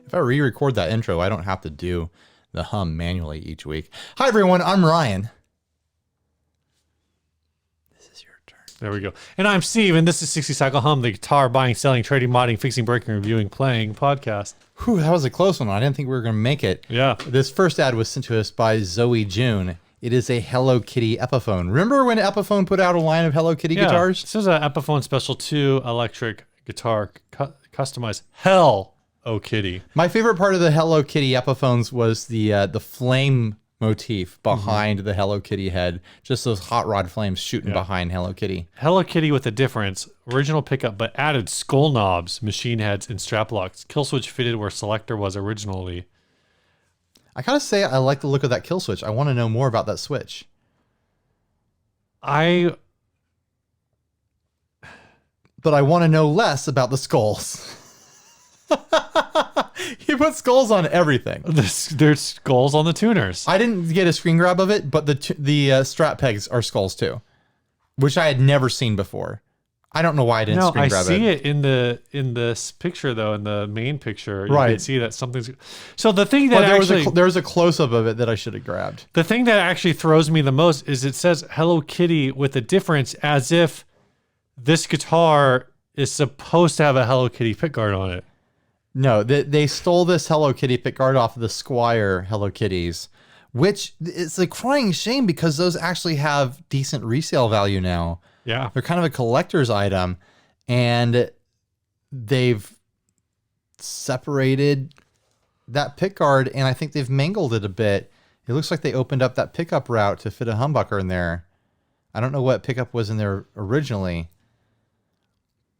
If I re-record that intro, I don't have to do the hum manually each week. Hi, everyone. I'm Ryan. This is your turn. There we go. And I'm Steve, and this is 60 Cycle Hum, the guitar buying, selling, trading, modding, fixing, breaking, reviewing, playing podcast. Whew, that was a close one. I didn't think we were going to make it. Yeah. This first ad was sent to us by Zoe June. It is a Hello Kitty Epiphone. Remember when Epiphone put out a line of Hello Kitty guitars? This is an Epiphone Special 2 electric guitar customized Hello Kitty. My favorite part of the Hello Kitty Epiphones was the flame motif behind the Hello Kitty head. Just those hot rod flames shooting behind Hello Kitty. Hello Kitty with a difference. Original pickup, but added skull knobs, machine heads, and strap locks. Kill switch fitted where selector was originally. I gotta say, I like the look of that kill switch. I want to know more about that switch. But I want to know less about the skulls. He put skulls on everything. There's skulls on the tuners. I didn't get a screen grab of it, but the strap pegs are skulls too, which I had never seen before. I don't know why I didn't screen grab it. I see it in this picture though, in the main picture. You can see that something's. So the thing that there was a close up of it that I should have grabbed. The thing that actually throws me the most is it says Hello Kitty with a difference, as if this guitar is supposed to have a Hello Kitty pickguard on it. No, they stole this Hello Kitty pickguard off of the Squire Hello Kitties, which is a crying shame because those actually have decent resale value now. Yeah. They're kind of a collector's item, and they've separated that pickguard, and I think they've mangled it a bit. It looks like they opened up that pickup route to fit a humbucker in there. I don't know what pickup was in there originally,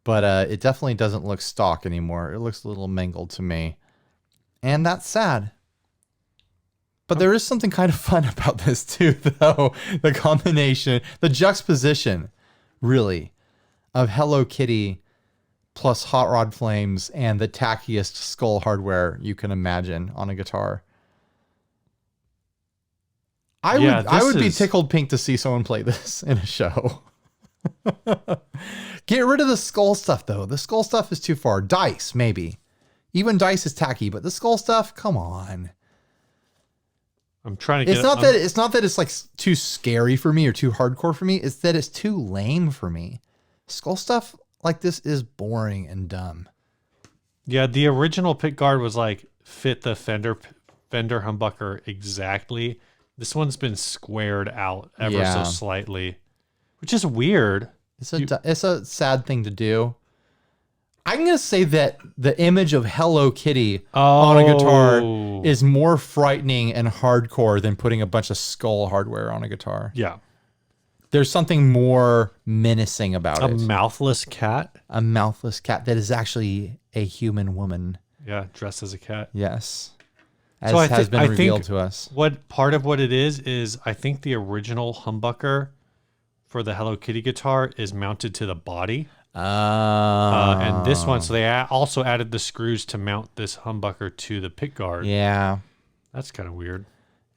but it definitely doesn't look stock anymore. It looks a little mangled to me, and that's sad. But there is something kind of fun about this too, though. The combination, the juxtaposition, really, of Hello Kitty plus hot rod flames and the tackiest skull hardware you can imagine on a guitar. I would be tickled pink to see someone play this in a show. Get rid of the skull stuff, though. The skull stuff is too far. Dice, maybe. Even Dice is tacky, but the skull stuff, come on. I'm trying to get it's not that it's like too scary for me or too hardcore for me. It's that it's too lame for me. Skull stuff like this is boring and dumb. Yeah, the original pickguard was like fit the Fender humbucker exactly. This one's been squared out ever so slightly, which is weird. It's a sad thing to do. I'm going to say that the image of Hello Kitty on a guitar is more frightening and hardcore than putting a bunch of skull hardware on a guitar. Yeah. There's something more menacing about it. A mouthless cat? A mouthless cat that is actually a human woman. Yeah, dressed as a cat. Yes. As has been revealed to us. What part of what it is I think the original humbucker for the Hello Kitty guitar is mounted to the body. And this one, so they also added the screws to mount this humbucker to the pickguard. Yeah, that's kind of weird.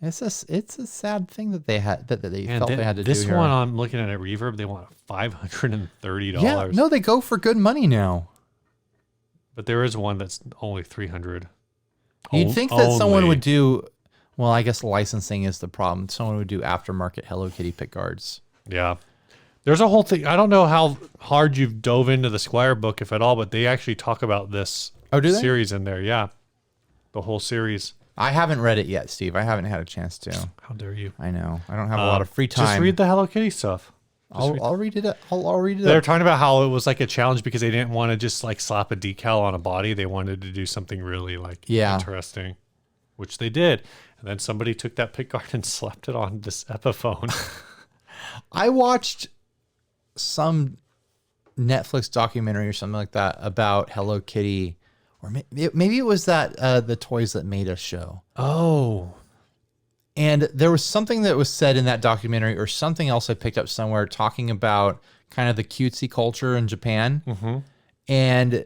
It's a sad thing that they had they felt they had to do. This one, I'm looking at Reverb. They want $530. Yeah, no, they go for good money now. But there is one that's only $300. You'd think that someone would do. Well, I guess licensing is the problem. Someone would do aftermarket Hello Kitty pickguards. Yeah. There's a whole thing. I don't know how hard you've dove into the Squire book, if at all, but they actually talk about this series in there. Yeah. The whole series. I haven't read it yet, Steve. I haven't had a chance to. How dare you? I know. I don't have a lot of free time. Just read the Hello Kitty stuff. I'll read it. I'll read it. They're talking about how it was like a challenge because they didn't want to just like slap a decal on a body. They wanted to do something really like interesting, which they did. And then somebody took that pickguard and slapped it on this Epiphone. I watched some Netflix documentary or something like that about Hello Kitty, or maybe it was that the Toys That Made Us show. Oh, and there was something that was said in that documentary, or something else I picked up somewhere, talking about kind of the cutesy culture in Japan. Mm-hmm. And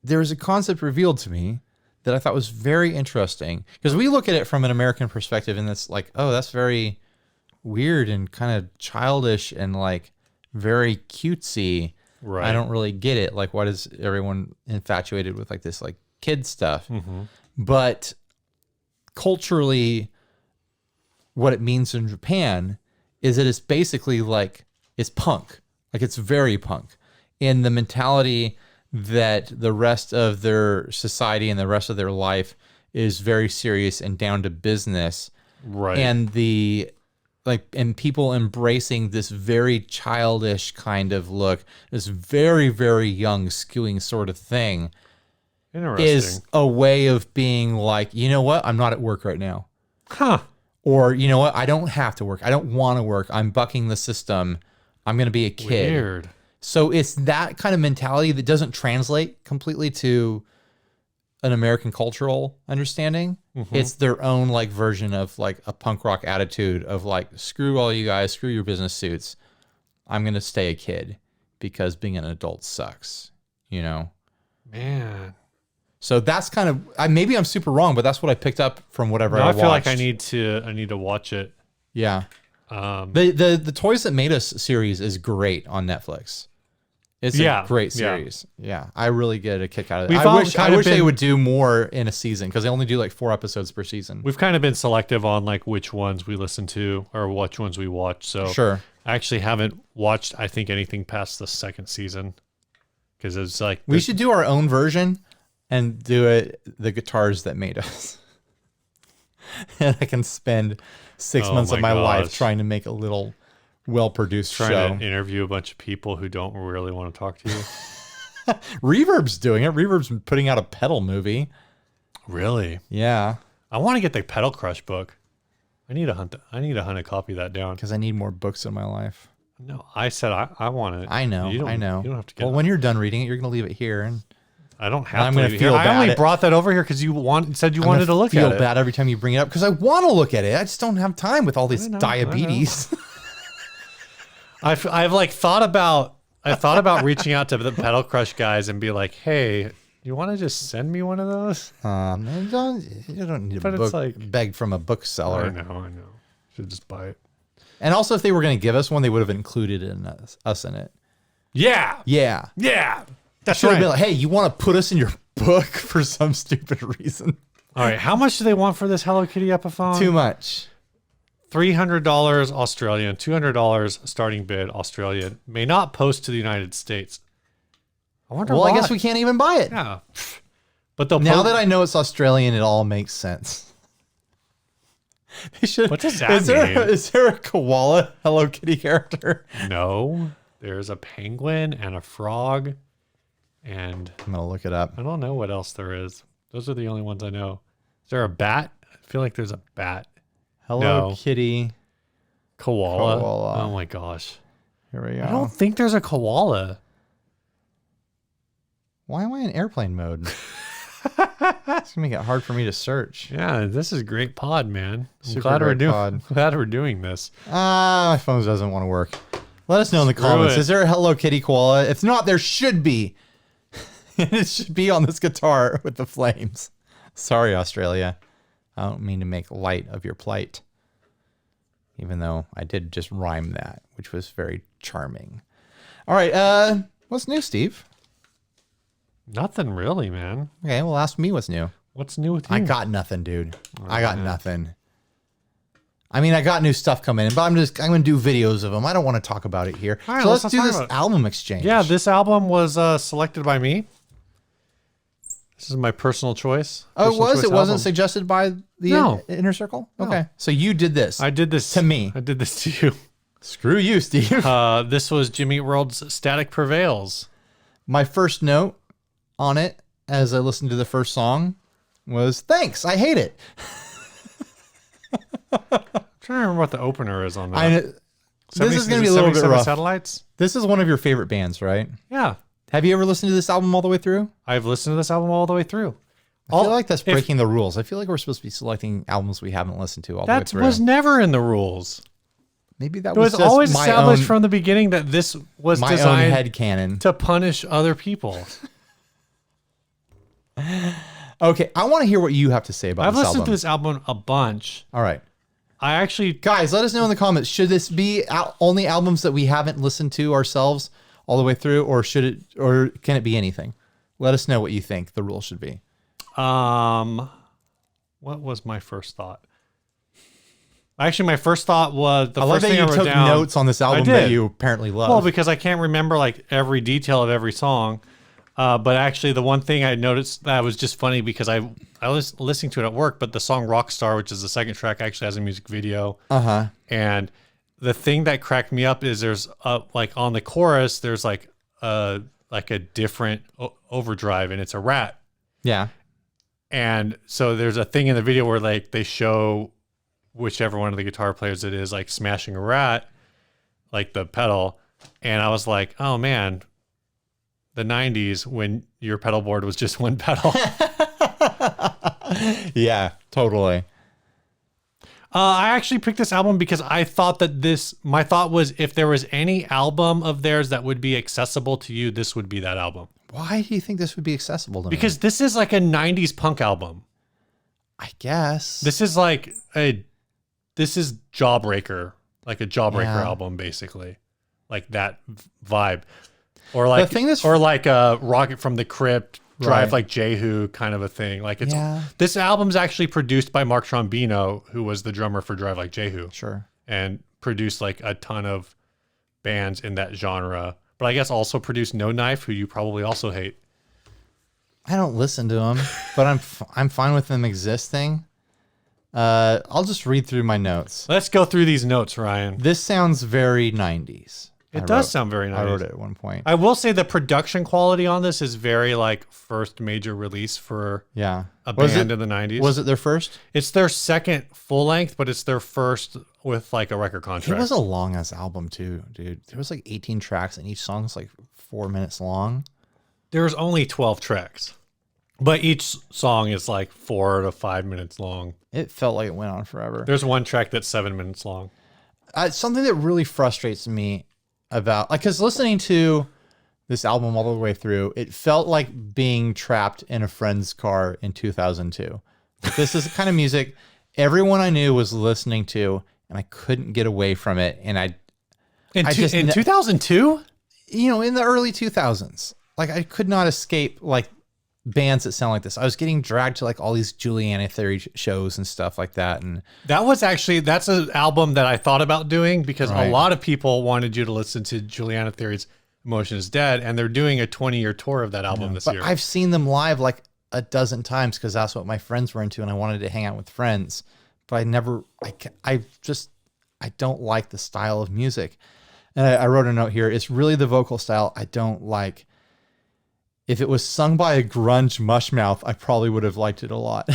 there was a concept revealed to me that I thought was very interesting, because we look at it from an American perspective, and it's like, oh, that's very weird and kind of childish and like very cutesy. Right. I don't really get it. Like, why is everyone infatuated with like this like kid stuff. But culturally, what it means in Japan is that it's basically like, it's punk. Like, it's very punk in the mentality that the rest of their society and the rest of their life is very serious and down to business. Right. And and people embracing this very childish kind of look, this very, very young skewing sort of thing is a way of being like, you know what? I'm not at work right now. Huh. Or, you know what? I don't have to work. I don't want to work. I'm bucking the system. I'm going to be a kid. Weird. So it's that kind of mentality that doesn't translate completely to an American cultural understanding. It's their own like version of like a punk rock attitude of like, screw all you guys, screw your business suits. I'm going to stay a kid because being an adult sucks, you know? Man. So that's kind of, maybe I'm super wrong, but that's what I picked up from whatever I watched. I feel like I need to watch it. Yeah. The Toys That Made Us series is great on Netflix. It's a great series. Yeah. I really get a kick out of it. I wish they would do more in a season because they only do like 4 episodes per season. We've kind of been selective on like which ones we listen to or which ones we watch. So sure. I actually haven't watched, I think, anything past the 2nd season because it's like... We should do our own version and do it the Guitars That Made Us. And I can spend 6 months of my life trying to make a little well-produced show. Trying to interview a bunch of people who don't really want to talk to you. Reverb's doing it. Reverb's putting out a pedal movie. Really? Yeah. I want to get the Pedal Crush book. I need to hunt a copy of that down. Because I need more books in my life. No, I said I want it. I know. You don't have to get it. Well, when you're done reading it, you're going to leave it here. And I don't have I'm to going to feel bad. I only brought that over here because you said you wanted to look at it. I feel bad every time you bring it up because I want to look at it. I just don't have time with all this diabetes. I've like thought about reaching out to the Pedal Crush guys and be like, hey, you want to just send me one of those? You don't need to beg from a bookseller. I know. Should just buy it. And also, if they were going to give us one, they would have included us in it. Yeah. That's should have right. been like, hey, you want to put us in your book for some stupid reason? All right, how much do they want for this Hello Kitty Epiphone? Too much. $300 Australian, $200 starting bid Australian. May not post to the United States. I wonder why. I guess we can't even buy it. Yeah. But now that I know it's Australian, it all makes sense. They should. What does that mean? Is there a koala Hello Kitty character? No. There's a penguin and a frog. And I'm going to look it up. I don't know what else there is. Those are the only ones I know. Is there a bat? I feel like there's a bat. Hello Kitty. Koala. Oh my gosh. Here we go. I don't think there's a koala. Why am I in airplane mode? It's going to make it hard for me to search. Yeah, this is a great pod, man. I'm glad we're doing this. My phone doesn't want to work. Let us know in the comments. Is there a Hello Kitty koala? If not, there should be. It should be on this guitar with the flames. Sorry, Australia. I don't mean to make light of your plight. Even though I did just rhyme that, which was very charming. All right. What's new, Steve? Nothing really, man. Okay, well, ask me what's new. What's new with you? I got nothing, dude. I got nothing. I mean, I got new stuff coming in, but I'm going to do videos of them. I don't want to talk about it here. All right, so let's do this album exchange. Yeah, this album was selected by me. This is my personal choice. Oh, it was? It wasn't suggested by the Inner Circle? No. Okay. So you did this. I did this to me. I did this to you. Screw you, Steve. This was Jimmy Eat World's Static Prevails. My first note on it as I listened to the first song was, thanks, I hate it. I'm trying to remember what the opener is on that. This is going to be a little bit rough. Satellites? This is one of your favorite bands, right? Yeah. Have you ever listened to this album all the way through? I've listened to this album all the way through. I feel like that's breaking the rules. I feel like we're supposed to be selecting albums we haven't listened to all the way through. That was never in the rules. Maybe that was just always established from the beginning that this was designed headcanon to punish other people. Okay, I want to hear what you have to say about this album. I've listened to this album a bunch. All right. Guys, let us know in the comments. Should this be only albums that we haven't listened to ourselves all the way through, or can it be anything? Let us know what you think the rule should be. What was my first thought? Actually, my first thought was I love that you took notes on this album that you apparently love. Well, because I can't remember like every detail of every song. But actually, the one thing I noticed that was just funny because I was listening to it at work, but the song Rockstar, which is the second track, actually has a music video. And the thing that cracked me up is there's like on the chorus, there's like a different overdrive, and it's a rat. Yeah. And so there's a thing in the video where like they show whichever one of the guitar players it is like smashing a rat, like the pedal. And I was like, oh man, the 90s when your pedal board was just one pedal. Yeah, totally. I actually picked this album because I thought that my thought was if there was any album of theirs that would be accessible to you, this would be that album. Why do you think this would be accessible to me? Because this is like a 90s punk album. I guess. This is Jawbreaker, like a Jawbreaker album, basically. Like that vibe. Or like Rocket from the Crypt, Drive Like Jehu kind of a thing. Like this album's actually produced by Mark Trombino, who was the drummer for Drive Like Jehu. Sure. And produced like a ton of bands in that genre. But I guess also produced No Knife, who you probably also hate. I don't listen to them, but I'm fine with them existing. I'll just read through my notes. Let's go through these notes, Ryan. This sounds very 90s. It does sound very 90s. I wrote it at one point. I will say the production quality on this is very like first major release for a band in the 90s. Was it their first? It's their second full length, but it's their first with like a record contract. It was a long ass album too, dude. There was like 18 tracks and each song's like 4 minutes long. There's only 12 tracks, but each song is like 4 to 5 minutes long. It felt like it went on forever. There's one track that's 7 minutes long. Something that really frustrates me about, like, because listening to this album all the way through, it felt like being trapped in a friend's car in 2002. This is the kind of music everyone I knew was listening to, and I couldn't get away from it. And in 2002, you know, in the early 2000s, like I could not escape like bands that sound like this. I was getting dragged to like all these Julianna Theory shows and stuff like that. And that's an album that I thought about doing because a lot of people wanted you to listen to Julianna Theory's Emotion is Dead, and they're doing a 20-year tour of that album this year. I've seen them live like a dozen times because that's what my friends were into and I wanted to hang out with friends. But I don't like the style of music. And I wrote a note here. It's really the vocal style I don't like. If it was sung by a grunge mushmouth, I probably would have liked it a lot.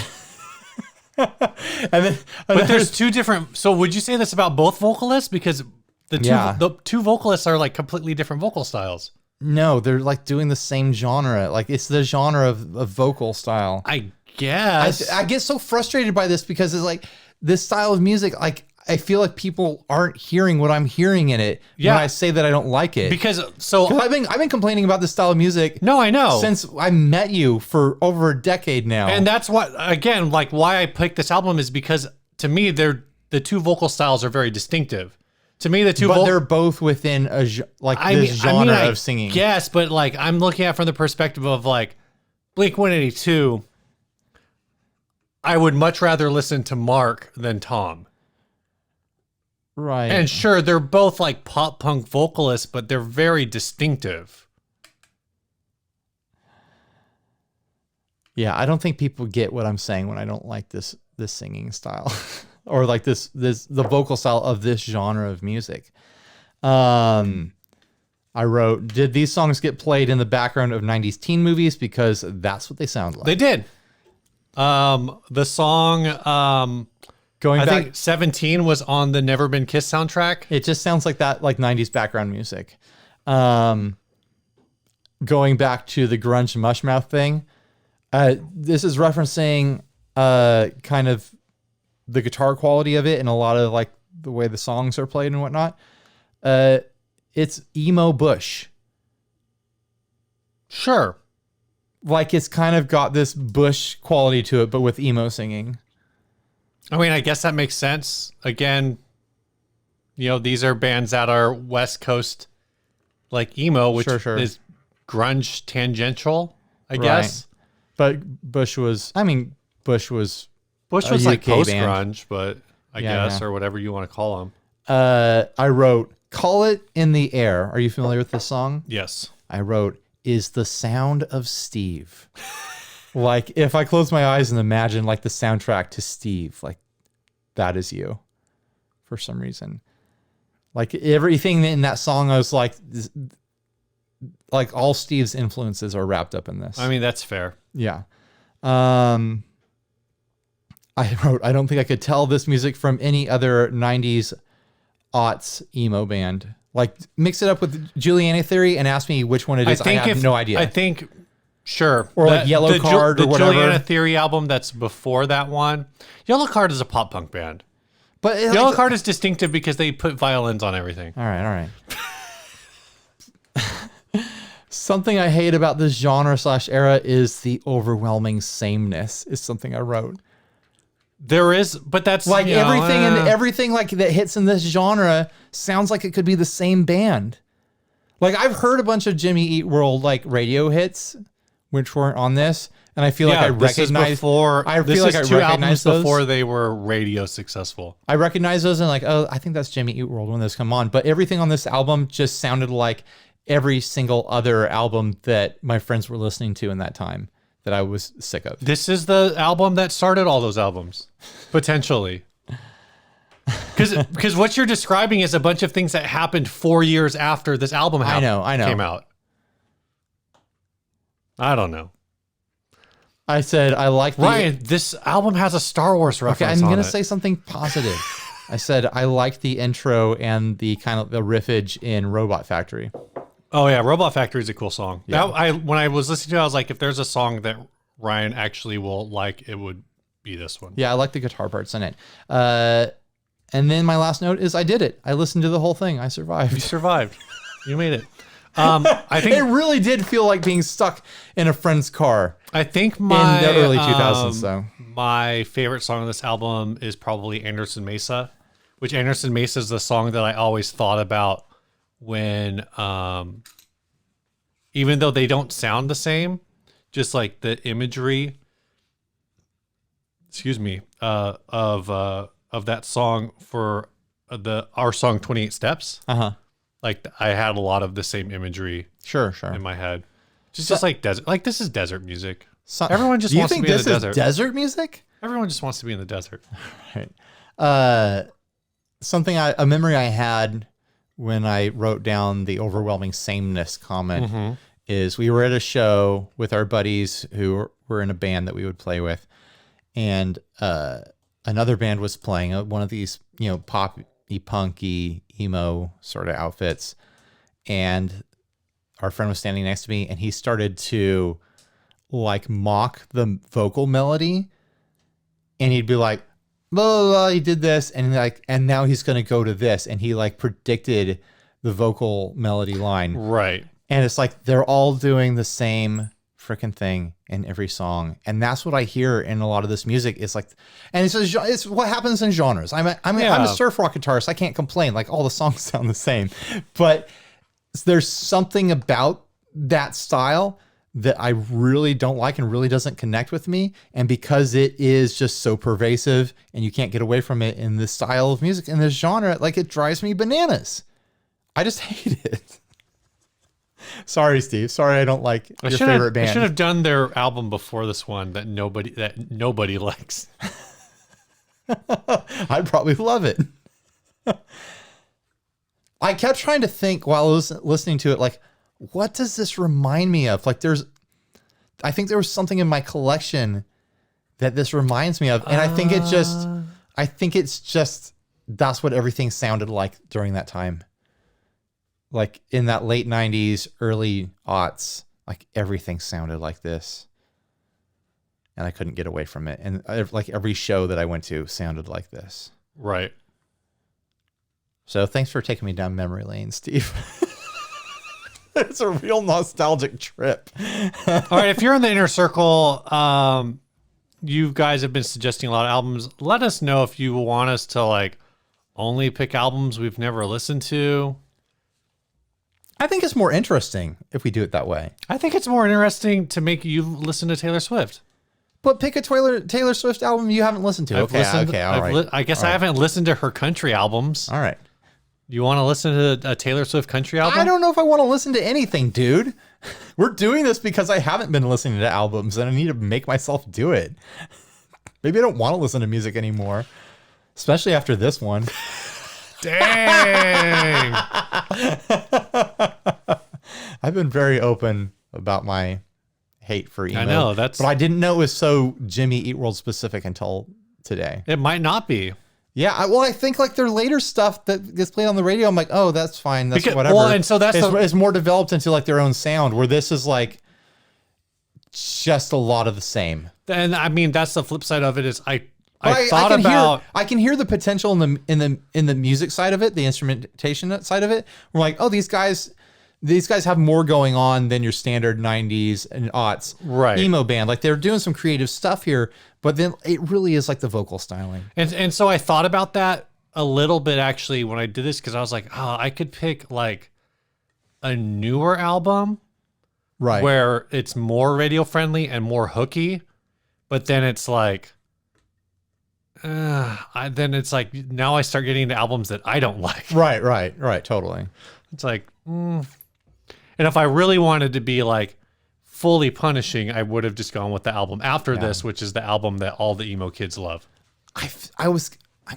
But there's two different. So would you say this about both vocalists? Because the two vocalists are like completely different vocal styles. No, they're like doing the same genre. Like it's the genre of vocal style. I guess. I get so frustrated by this because it's like this style of music, like I feel like people aren't hearing what I'm hearing in it when I say that I don't like it. Because I've been complaining about this style of music. No, I know. Since I met you for over a decade now. And that's what, again, like why I picked this album is because to me, the two vocal styles are very distinctive. To me, they're both within this genre of singing. Yes, but like I'm looking at it from the perspective of like Blink-182. I would much rather listen to Mark than Tom. Right. And sure, they're both like pop punk vocalists, but they're very distinctive. Yeah, I don't think people get what I'm saying when I don't like this singing style or like the vocal style of this genre of music. I wrote, did these songs get played in the background of 90s teen movies? Because that's what they sound like. They did. The song I think 17 was on the Never Been Kissed soundtrack. It just sounds like that, like 90s background music. Going back to the grunge mushmouth thing, this is referencing kind of the guitar quality of it and a lot of like the way the songs are played and whatnot. It's emo Bush. Sure. Like it's kind of got this Bush quality to it, but with emo singing. I mean, I guess that makes sense. Again, you know, these are bands that are West Coast, like emo, which is grunge tangential, I guess. But Bush was Bush a was like UK post band. grunge, but I Yeah, guess yeah. or whatever you want to call him. I wrote "Call It in the Air." Are you familiar with this song? Yes. I wrote "Is the Sound of Steve." Like if I close my eyes and imagine like the soundtrack to Steve, like that is you for some reason. Like everything in that song, I was like all Steve's influences are wrapped up in this. I mean, that's fair. Yeah. I wrote, I don't think I could tell this music from any other 90s aughts emo band. Like mix it up with Julianna Theory and ask me which one it is. I have no idea. I think, sure. Or like Yellow Card or whatever. The Julianna Theory album that's before that one. Yellow Card is a pop punk band. But Yellow Card is distinctive because they put violins on everything. All right. Something I hate about this genre/era is the overwhelming sameness. Is something I wrote. There is, but that's like everything like that hits in this genre sounds like it could be the same band. Like I've heard a bunch of Jimmy Eat World like radio hits, which weren't on this, and I feel like I recognize. Two albums before they were radio successful. I recognize those and like, oh, I think that's Jimmy Eat World when those come on. But everything on this album just sounded like every single other album that my friends were listening to in that time that I was sick of. This is the album that started all those albums, potentially. Because what you're describing is a bunch of things that happened 4 years after this album I know. came out. I don't know. I said I like Ryan, this album has a Star Wars reference. Okay, I'm gonna say something positive. I said I liked the intro and the kind of the riffage in Robot Factory. Oh yeah, Robot Factory is a cool song. Yeah. When I was listening to it, I was like, if there's a song that Ryan actually will like, it would be this one. Yeah, I like the guitar parts in it. And then my last note is I did it. I listened to the whole thing. I survived. You survived. You made it. I think it really did feel like being stuck in a friend's car. I think in the early 2000s. So my favorite song on this album is probably Anderson Mesa, which Anderson Mesa is the song that I always thought about when, even though they don't sound the same, just like the imagery, of that song for our song 28 Steps. Like I had a lot of the same imagery sure in my head. Just like desert. Like this is desert music. Everyone just do you wants to think be in this the is desert. desert music? Everyone just wants to be in the desert. Right. A memory I had when I wrote down the overwhelming sameness comment is we were at a show with our buddies who were in a band that we would play with, and another band was playing one of these, poppy, punky, emo sort of outfits, and our friend was standing next to me, and he started to like mock the vocal melody, and he'd be like, blah, blah, blah, he did this, and now he's going to go to this, and he like predicted the vocal melody line. Right. And it's like they're all doing the same freaking thing in every song, and that's what I hear in a lot of this music. It's like, and it's what happens in genres. I'm a surf rock guitarist. I can't complain. Like all the songs sound the same, but there's something about that style that I really don't like and really doesn't connect with me. And because it is just so pervasive and you can't get away from it in this style of music, in this genre, like it drives me bananas. I just hate it. Sorry, Steve. Sorry, I don't like your favorite band. I should have done their album before this one that nobody likes. I'd probably love it. I kept trying to think while I was listening to it, like, what does this remind me of? Like, I think there was something in my collection that this reminds me of, and I think it's just that's what everything sounded like during that time. Like in that late 90s, early aughts, like everything sounded like this. And I couldn't get away from it. And like every show that I went to sounded like this. Right. So thanks for taking me down memory lane, Steve. It's a real nostalgic trip. All right. If you're in the inner circle, you guys have been suggesting a lot of albums. Let us know if you want us to like only pick albums we've never listened to. I think it's more interesting if we do it that way. I think it's more interesting to make you listen to Taylor Swift. But pick a Taylor Swift album you haven't listened to. Okay, all right. I guess I haven't listened to her country albums. All right. You want to listen to a Taylor Swift country album? I don't know if I want to listen to anything, dude. We're doing this because I haven't been listening to albums and I need to make myself do it. Maybe I don't want to listen to music anymore, especially after this one. Dang. I've been very open about my hate for emo. I know, but I didn't know it was so Jimmy Eat World specific until today. It might not be. Yeah, I think like their later stuff that gets played on the radio, I'm like, oh, that's fine, whatever. Well, and so it's more developed into like their own sound, where this is like just a lot of the same. And I mean, that's the flip side of it. Is I can hear the potential in the music side of it, the instrumentation side of it. We're like, oh, these guys have more going on than your standard 90s and aughts emo band. Like they're doing some creative stuff here, but then it really is like the vocal styling. And so I thought about that a little bit actually when I did this, because I was like, oh, I could pick like a newer album, right, where it's more radio friendly and more hooky, but then it's like, then it's like now I start getting into albums that I don't like. Right, totally. It's like, and if I really wanted to be like fully punishing, I would have just gone with the album after this, which is the album that all the emo kids love. I'm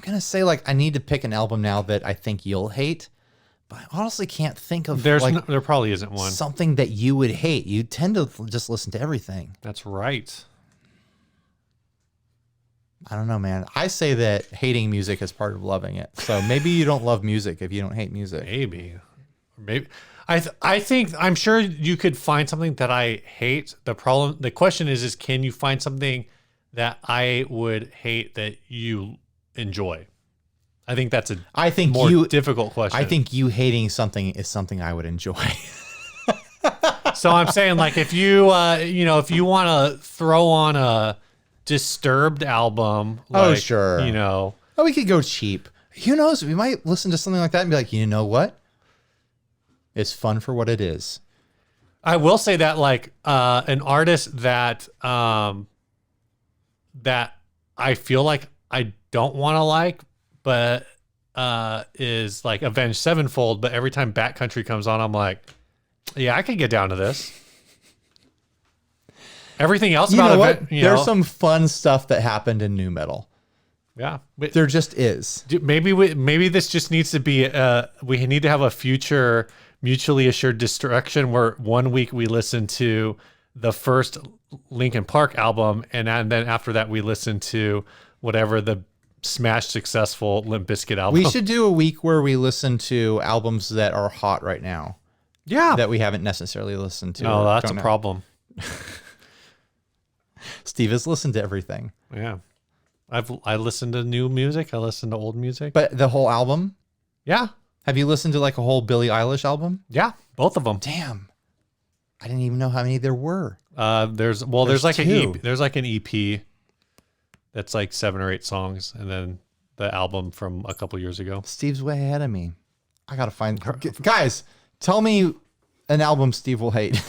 gonna say like I need to pick an album now that I think you'll hate, but I honestly can't think of there probably isn't one. Something that you would hate. You tend to just listen to everything. That's right. I don't know, man. I say that hating music is part of loving it. So maybe you don't love music if you don't hate music. Maybe. I think I'm sure you could find something that I hate. The question is can you find something that I would hate that you enjoy? I think that's a more difficult question. I think you hating something is something I would enjoy. So I'm saying like if you if you want to throw on a Disturbed album, like, sure. We could go cheap. Who knows? We might listen to something like that and be like, you know what? It's fun for what it is. I will say that like an artist that that I feel like I don't want to like, but is like Avenged Sevenfold. But every time Backcountry comes on, I'm like, yeah, I could get down to this. Everything else about it, there's some fun stuff that happened in nu metal. Yeah, there just is. Maybe this just needs to be. We need to have a future mutually assured destruction where 1 week we listen to the first Linkin Park album, and then after that we listen to whatever the smash successful Limp Bizkit album. We should do a week where we listen to albums that are hot right now. Yeah, that we haven't necessarily listened to. No, that's a problem. Steve has listened to everything. Yeah. I listened to new music. I listened to old music. But the whole album? Yeah. Have you listened to like a whole Billie Eilish album? Yeah, both of them. Damn. I didn't even know how many there were. There's like an EP that's like 7 or 8 songs, and then the album from a couple years ago. Steve's way ahead of me. I gotta find guys, tell me an album Steve will hate.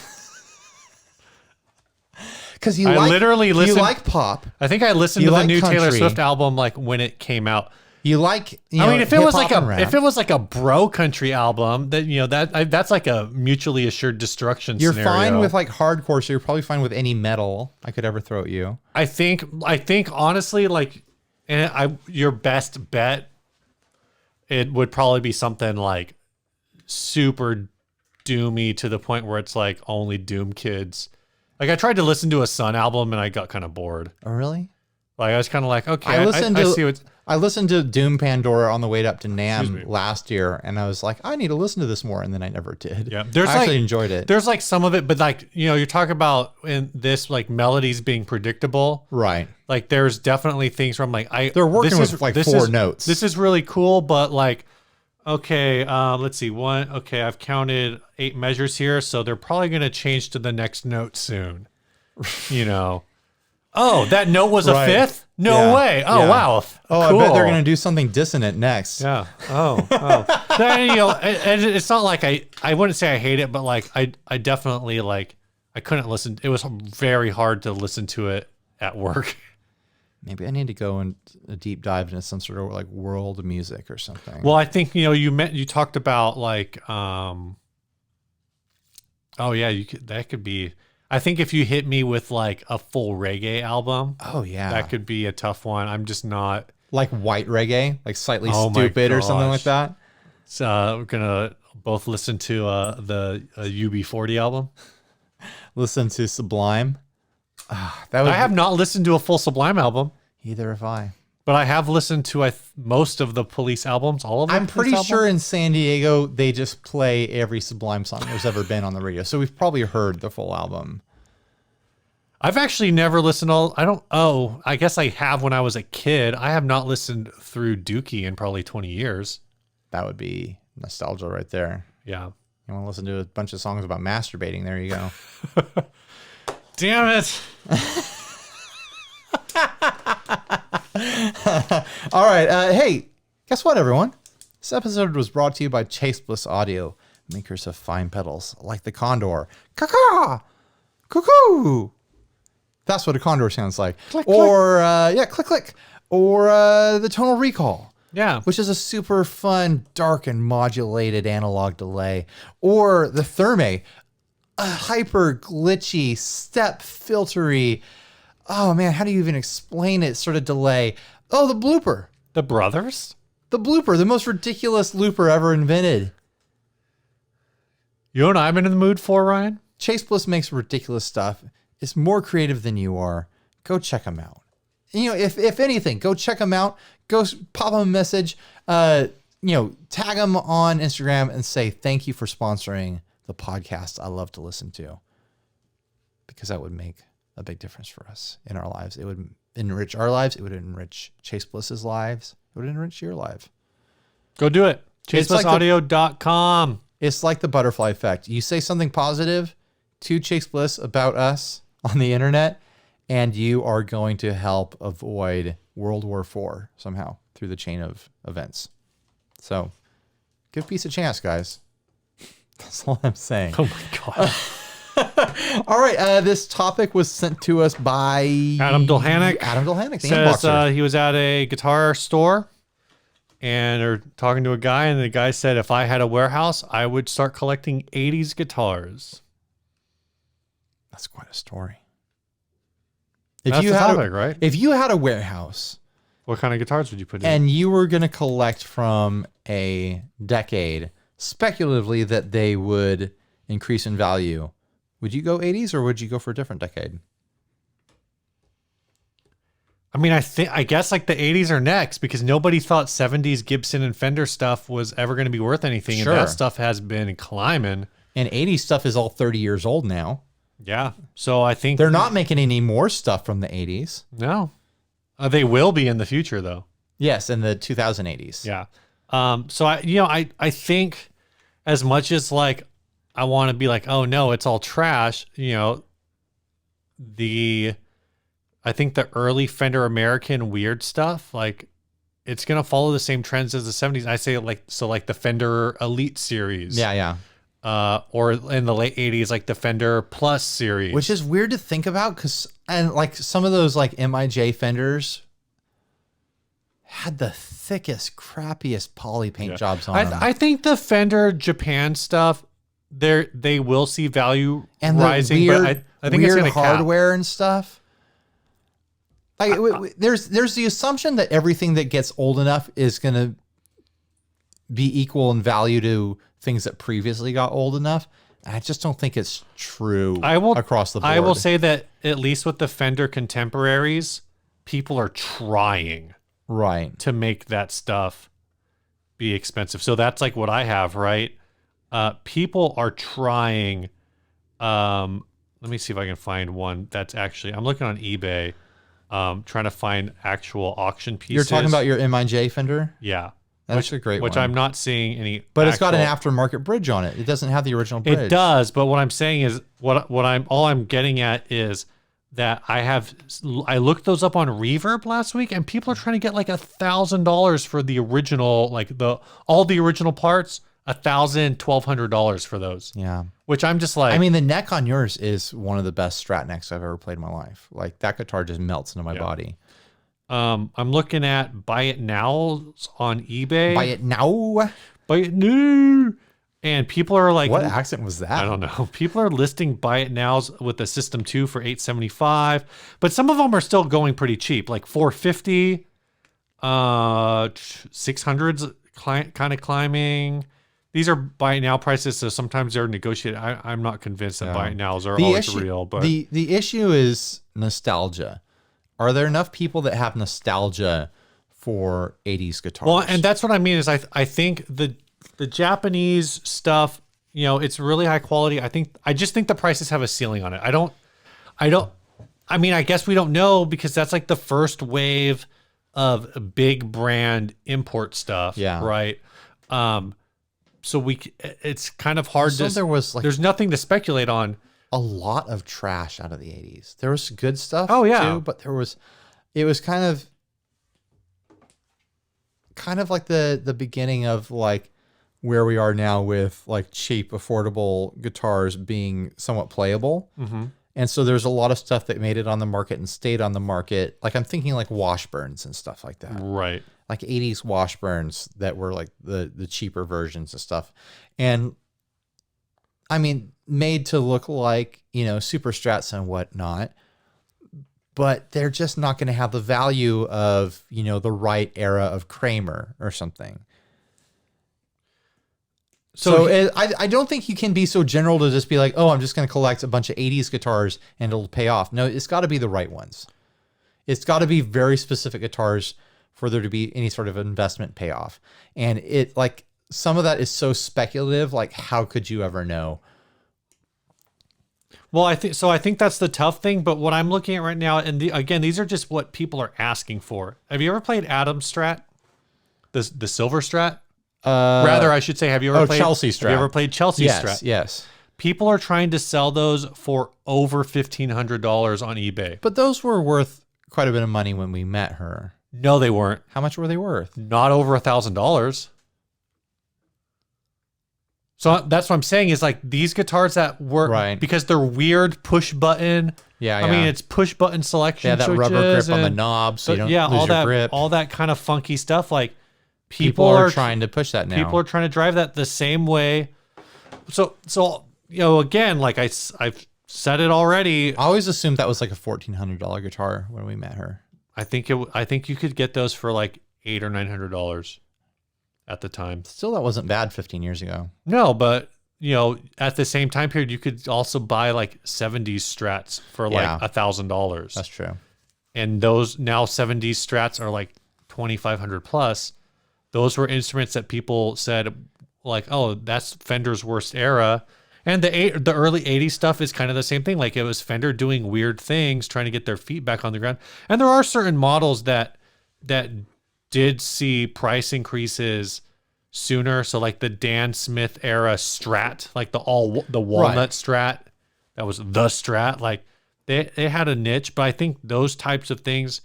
Because you like pop. I think I listened to the new country. Taylor Swift album like when it came out. If it was like a bro country album, that that's like a mutually assured destruction. You're scenario. fine with like hardcore, so you're probably fine with any metal I could ever throw at you. I think honestly, like, your best bet, it would probably be something like super doomy to the point where it's like only Doom kids. Like I tried to listen to a Sun album and I got kind of bored. Oh, really? Like I was kind of like, okay, I listened to Doom Pandora on the way up to NAMM last year, and I was like, I need to listen to this more, and then I never did. Yeah, I actually enjoyed it. There's like some of it, but like you're talking about in this like melodies being predictable, right? Like there's definitely things where I'm like, they're working with like 4 notes. This is really cool, but like, okay, let's see, I've counted 8 measures here, so they're probably gonna change to the next note soon, Oh, that note was Right. a fifth? No Yeah. way. Oh, Yeah. wow. Oh, Cool. I bet they're going to do something dissonant next. Yeah. Oh. Then, you know, it's not like I wouldn't say I hate it, but like I definitely like I couldn't listen. It was very hard to listen to it at work. Maybe I need to go and a deep dive into some sort of like world music or something. Well, I think, you know, you talked about like oh yeah, that could be. I think if you hit me with like a full reggae album, oh yeah, that could be a tough one. I'm just not like white reggae, like Slightly Oh my Stupid or something like gosh. that. we're gonna both listen to the UB40 album. Listen to Sublime. That would I have not listened to a full Sublime album, either have I. but I have listened to most of the Police albums, all of them. I'm pretty sure in San Diego they just play every Sublime song there's ever been on the radio, so we've probably heard the full album. I've actually never listened I guess I have when I was a kid. I have not listened through Dookie in probably 20 years. That would be nostalgia right there. Yeah. You want to listen to a bunch of songs about masturbating? There you go. Damn it. All right. Hey, guess what, everyone? This episode was brought to you by Chase Bliss Audio, makers of fine pedals like the Condor. Caw-caw! Cuckoo! That's what a Condor sounds like. Click, or, click, click. Or the Tonal Recall, Yeah. which is a super fun, dark and modulated analog delay. Or the Therme, a hyper glitchy, step filtery, oh man, how do you even explain it? Sort of delay. Oh, the blooper. The Brothers? The blooper, the most ridiculous looper ever invented. You know what I'm in the mood for, Ryan? Chase Bliss makes ridiculous stuff. It's more creative than you are. Go check them out. You know, if anything, go check them out. Go pop them a message. Tag them on Instagram and say thank you for sponsoring the podcast I love to listen to. Because that would make a big difference for us in our lives. It would enrich our lives. It would enrich Chase Bliss's lives. It would enrich your life. Go do it. It's like ChaseBlissAudio.com. It's like the butterfly effect. You say something positive to Chase Bliss about us on the internet, and you are going to help avoid World War IV somehow through the chain of events. So give peace a chance, guys. That's all I'm saying. Oh my God. All right. This topic was sent to us by Adam Dulhanic. Adam Dulhanic, the Says inboxer. he was at a guitar store and they're talking to a guy, and the guy said, if I had a warehouse, I would start collecting 80s guitars. That's quite a story. That's the topic, right? If you had a warehouse What kind of guitars would you put in? and you were going to collect from a decade, speculatively that they would increase in value, would you go 80s or would you go for a different decade? I mean, I guess like the 80s are next, because nobody thought 70s Gibson and Fender stuff was ever going to be worth anything. Sure. And that stuff has been climbing. And 80s stuff is all 30 years old now. Yeah. So I think They're not making any more stuff from the 80s. No. They will be in the future, though. Yes, in the 2080s. Yeah. So I think as much as like I want to be like, oh no, it's all trash, I think the early Fender American weird stuff, like it's gonna follow the same trends as the 70s. I say like the Fender Elite series. Yeah. Or in the late 80s, like the Fender Plus series. Which is weird to think about, and like some of those like MIJ Fenders had the thickest, crappiest poly paint jobs on them. I think the Fender Japan stuff, they will see value And rising, the weird, but I think it's weird going to cap. hardware and stuff. Like, there's the assumption that everything that gets old enough is going to be equal in value to things that previously got old enough. I just don't think it's true across the board. I will say that at least with the Fender contemporaries, people are trying to make that stuff be expensive. So that's like what I have, right? People are trying. Let me see if I can find one that's actually, I'm looking on eBay, trying to find actual auction pieces. You're talking about your MIJ Fender? Yeah. That's a great one. Which I'm not seeing any. But it's got an aftermarket bridge on it. It doesn't have the original bridge. It does, but what I'm saying is all I'm getting at is that I looked those up on Reverb last week, and people are trying to get like $1,000 for the original, like all the original parts, $1,200 for those. Yeah. Which I'm just like, I mean, the neck on yours is one of the best Strat necks I've ever played in my life. Like that guitar just melts into my body. I'm looking at Buy It Nows on eBay. Buy it now. Buy it new. And people are like, what accent was that? I don't know. People are listing Buy It Nows with the System 2 for $875, but some of them are still going pretty cheap, like $450, 600s kind of climbing. These are Buy It Now prices, so sometimes they're negotiated. I'm not convinced that Buy It Nows are always real, but the issue is nostalgia. Are there enough people that have nostalgia for 80s guitars? Well, and that's what I mean is I think the Japanese stuff, you know, it's really high quality. I just think the prices have a ceiling on it. I mean, I guess we don't know because that's like the first wave of big brand import stuff. Yeah. Right. So it's kind of hard to, there's nothing to speculate on. A lot of trash out of the 80s. There was good stuff. Oh yeah. Too, but it was kind of like the beginning of like where we are now with like cheap, affordable guitars being somewhat playable. Mm-hmm. And so there's a lot of stuff that made it on the market and stayed on the market. Like I'm thinking like Washburns and stuff like that. Right. Like 80s Washburns that were like the cheaper versions of stuff. And I mean, made to look like, you know, super strats and whatnot, but they're just not going to have the value of, you know, the right era of Kramer or something. So I don't think you can be so general to just be like, oh, I'm just going to collect a bunch of 80s guitars and it'll pay off. No, it's got to be the right ones. It's got to be very specific guitars for there to be any sort of investment payoff. And it like some of that is so speculative. Like, how could you ever know? Well, I think that's the tough thing. But what I'm looking at right now, and again, these are just what people are asking for. Have you ever played Adam's Strat? The silver Strat? Rather, I should say, have you ever played Chelsea Strat? Have you ever played Chelsea Yes, Strat? yes. People are trying to sell those for over $1,500 on eBay. But those were worth quite a bit of money when we met her. No, they weren't. How much were they worth? Not over $1,000. So that's what I'm saying is like these guitars that work because they're weird push button. Yeah, I mean, it's push button selection. Yeah, that rubber grip on the knob so you don't lose your grip. All that kind of funky stuff. Like people are trying to push that now. People are trying to drive that the same way. So you know, again, like I've said it already. I always assumed that was like a $1,400 guitar when we met her. I think you could get those for like $800 or $900 at the time. Still, that wasn't bad 15 years ago. No, but you know, at the same time period, you could also buy like 70s Strats for like $1,000. That's true. And those now 70s Strats are like 2,500 plus. Those were instruments that people said like, oh, that's Fender's worst era. And the early 80s stuff is kind of the same thing. Like it was Fender doing weird things, trying to get their feet back on the ground. And there are certain models that did see price increases sooner. So like the Dan Smith era Strat, like the walnut Strat, that was the Strat. Like they had a niche, but I think those types of things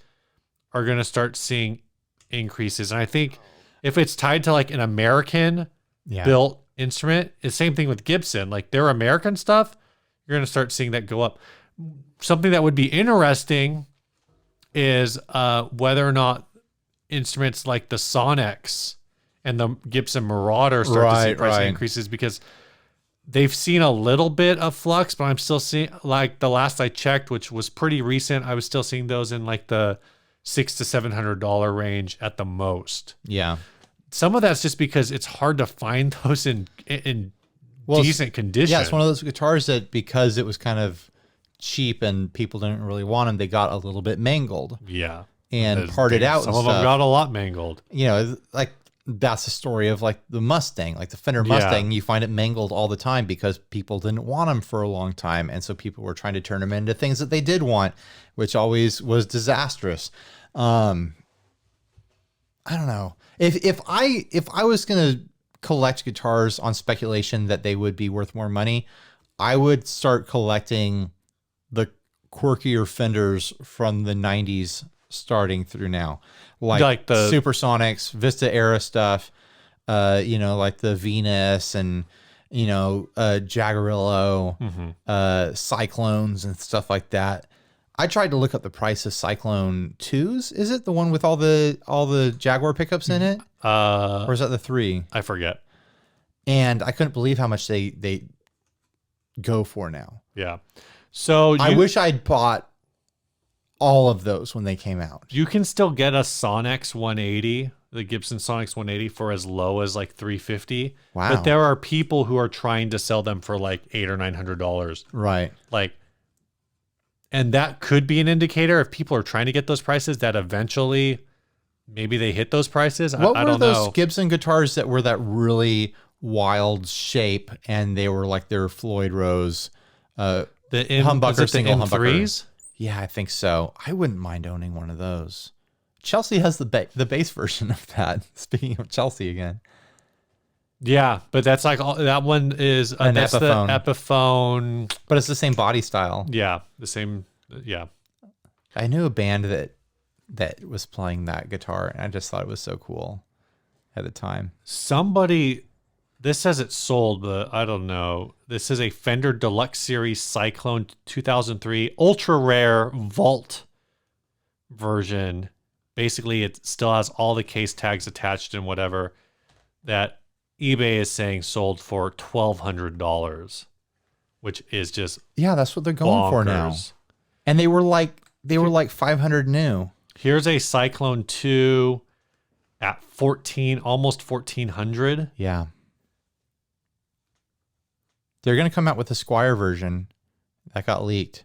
are going to start seeing increases. And I think if it's tied to like an American built instrument, it's the same thing with Gibson. Like their American stuff, you're going to start seeing that go up. Something that would be interesting is whether or not instruments like the Sonics and the Gibson Marauder start to see price increases because they've seen a little bit of flux, but I'm still seeing, like the last I checked, which was pretty recent, I was still seeing those in like the $600 to $700 range at the most. Yeah. Some of that's just because it's hard to find those in decent condition. Yeah, it's one of those guitars that because it was kind of cheap and people didn't really want them, they got a little bit mangled. Yeah. And parted out. Some of them got a lot mangled. You know, like that's the story of like the Mustang, like the Fender Mustang. You find it mangled all the time because people didn't want them for a long time. And so people were trying to turn them into things that they did want, which always was disastrous. I don't know. If I was going to collect guitars on speculation that they would be worth more money, I would start collecting the quirkier Fenders from the 90s starting through now. Like the Supersonics, Vista era stuff, like the Venus and, Jagarillo, Cyclones and stuff like that. I tried to look up the price of Cyclone 2s. Is it the one with all the Jaguar pickups in it? Or is that the 3? I forget. And I couldn't believe how much they go for now. Yeah. So I wish I'd bought all of those when they came out. You can still get a Sonex 180, the Gibson Sonex 180, for as low as like $350. Wow. But there are people who are trying to sell them for like $800 or $900. Right. And that could be an indicator if people are trying to get those prices that eventually maybe they hit those prices. What I were don't those know. Gibson guitars that were that really wild shape and they were like their Floyd Rose humbucker, single humbucker? M3s? Yeah, I think so. I wouldn't mind owning one of those. Chelsea has the bass version of that. Speaking of Chelsea again. Yeah, but that's like that one is An that's Epiphone. the Epiphone. But it's the same body style. Yeah, the same. Yeah. I knew a band that was playing that guitar, and I just thought it was so cool at the time. This says it's sold, but I don't know. This is a Fender Deluxe Series Cyclone 2003 ultra rare vault version. Basically, it still has all the case tags attached and whatever. That eBay is saying sold for $1,200, which is just that's what they're going for now. bonkers. And they were like 500 new. Here's a Cyclone 2 at almost 1,400. Yeah. They're going to come out with a Squire version that got leaked.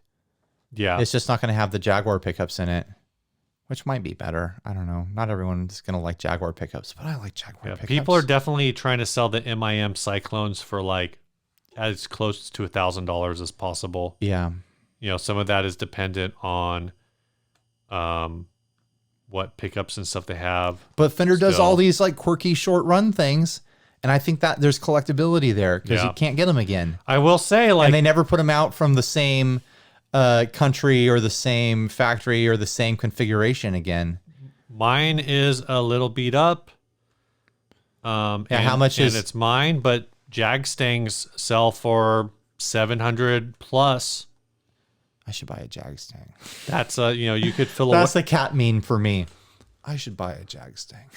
Yeah. It's just not going to have the Jaguar pickups in it, which might be better. I don't know. Not everyone's going to like Jaguar pickups, but I like Jaguar pickups. People are definitely trying to sell the MIM Cyclones for like as close to $1,000 as possible. Yeah. Some of that is dependent on what pickups and stuff they have. But Fender does all these like quirky short run things. And I think that there's collectability there because you can't get them again. I will say, and they never put them out from the same country or the same factory or the same configuration again. Mine is a little beat up. How much is it's mine? But Jagstangs sell for $700 plus. I should buy a Jagstang. That's you could fill. That's the cat meme for me. I should buy a Jagstang.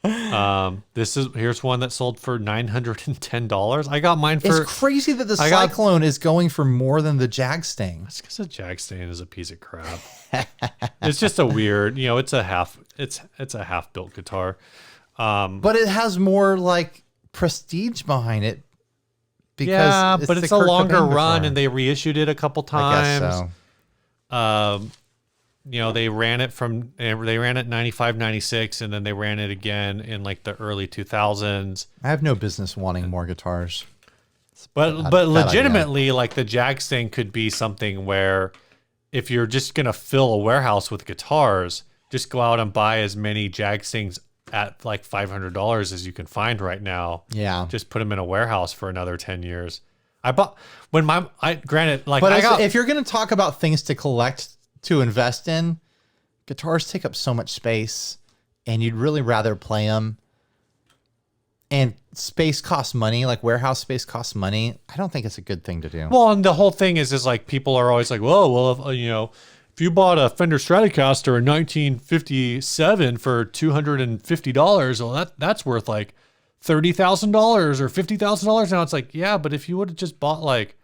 Here's one that sold for $910. I got mine for. It's crazy that the Cyclone is going for more than the Jagstang. That's because a Jagstang is a piece of crap. It's just a weird, it's a half built guitar. But it has more like prestige behind it. Because but it's a longer run, and they reissued it a couple times. I guess so. They ran it 95, 96, and then they ran it again in like the early 2000s. I have no business wanting more guitars. But legitimately, like the Jagstang could be something where if you're just going to fill a warehouse with guitars, just go out and buy as many Jagstangs at like $500 as you can find right now. Yeah. Just put them in a warehouse for another 10 years. If you're going to talk about things to collect, to invest in, guitars take up so much space and you'd really rather play them. And space costs money, like warehouse space costs money. I don't think it's a good thing to do. Well, and the whole thing is like people are always like, whoa, well, if you bought a Fender Stratocaster in 1957 for $250, well, that's worth like $30,000 or $50,000 now. It's like, yeah, but if you would have just bought like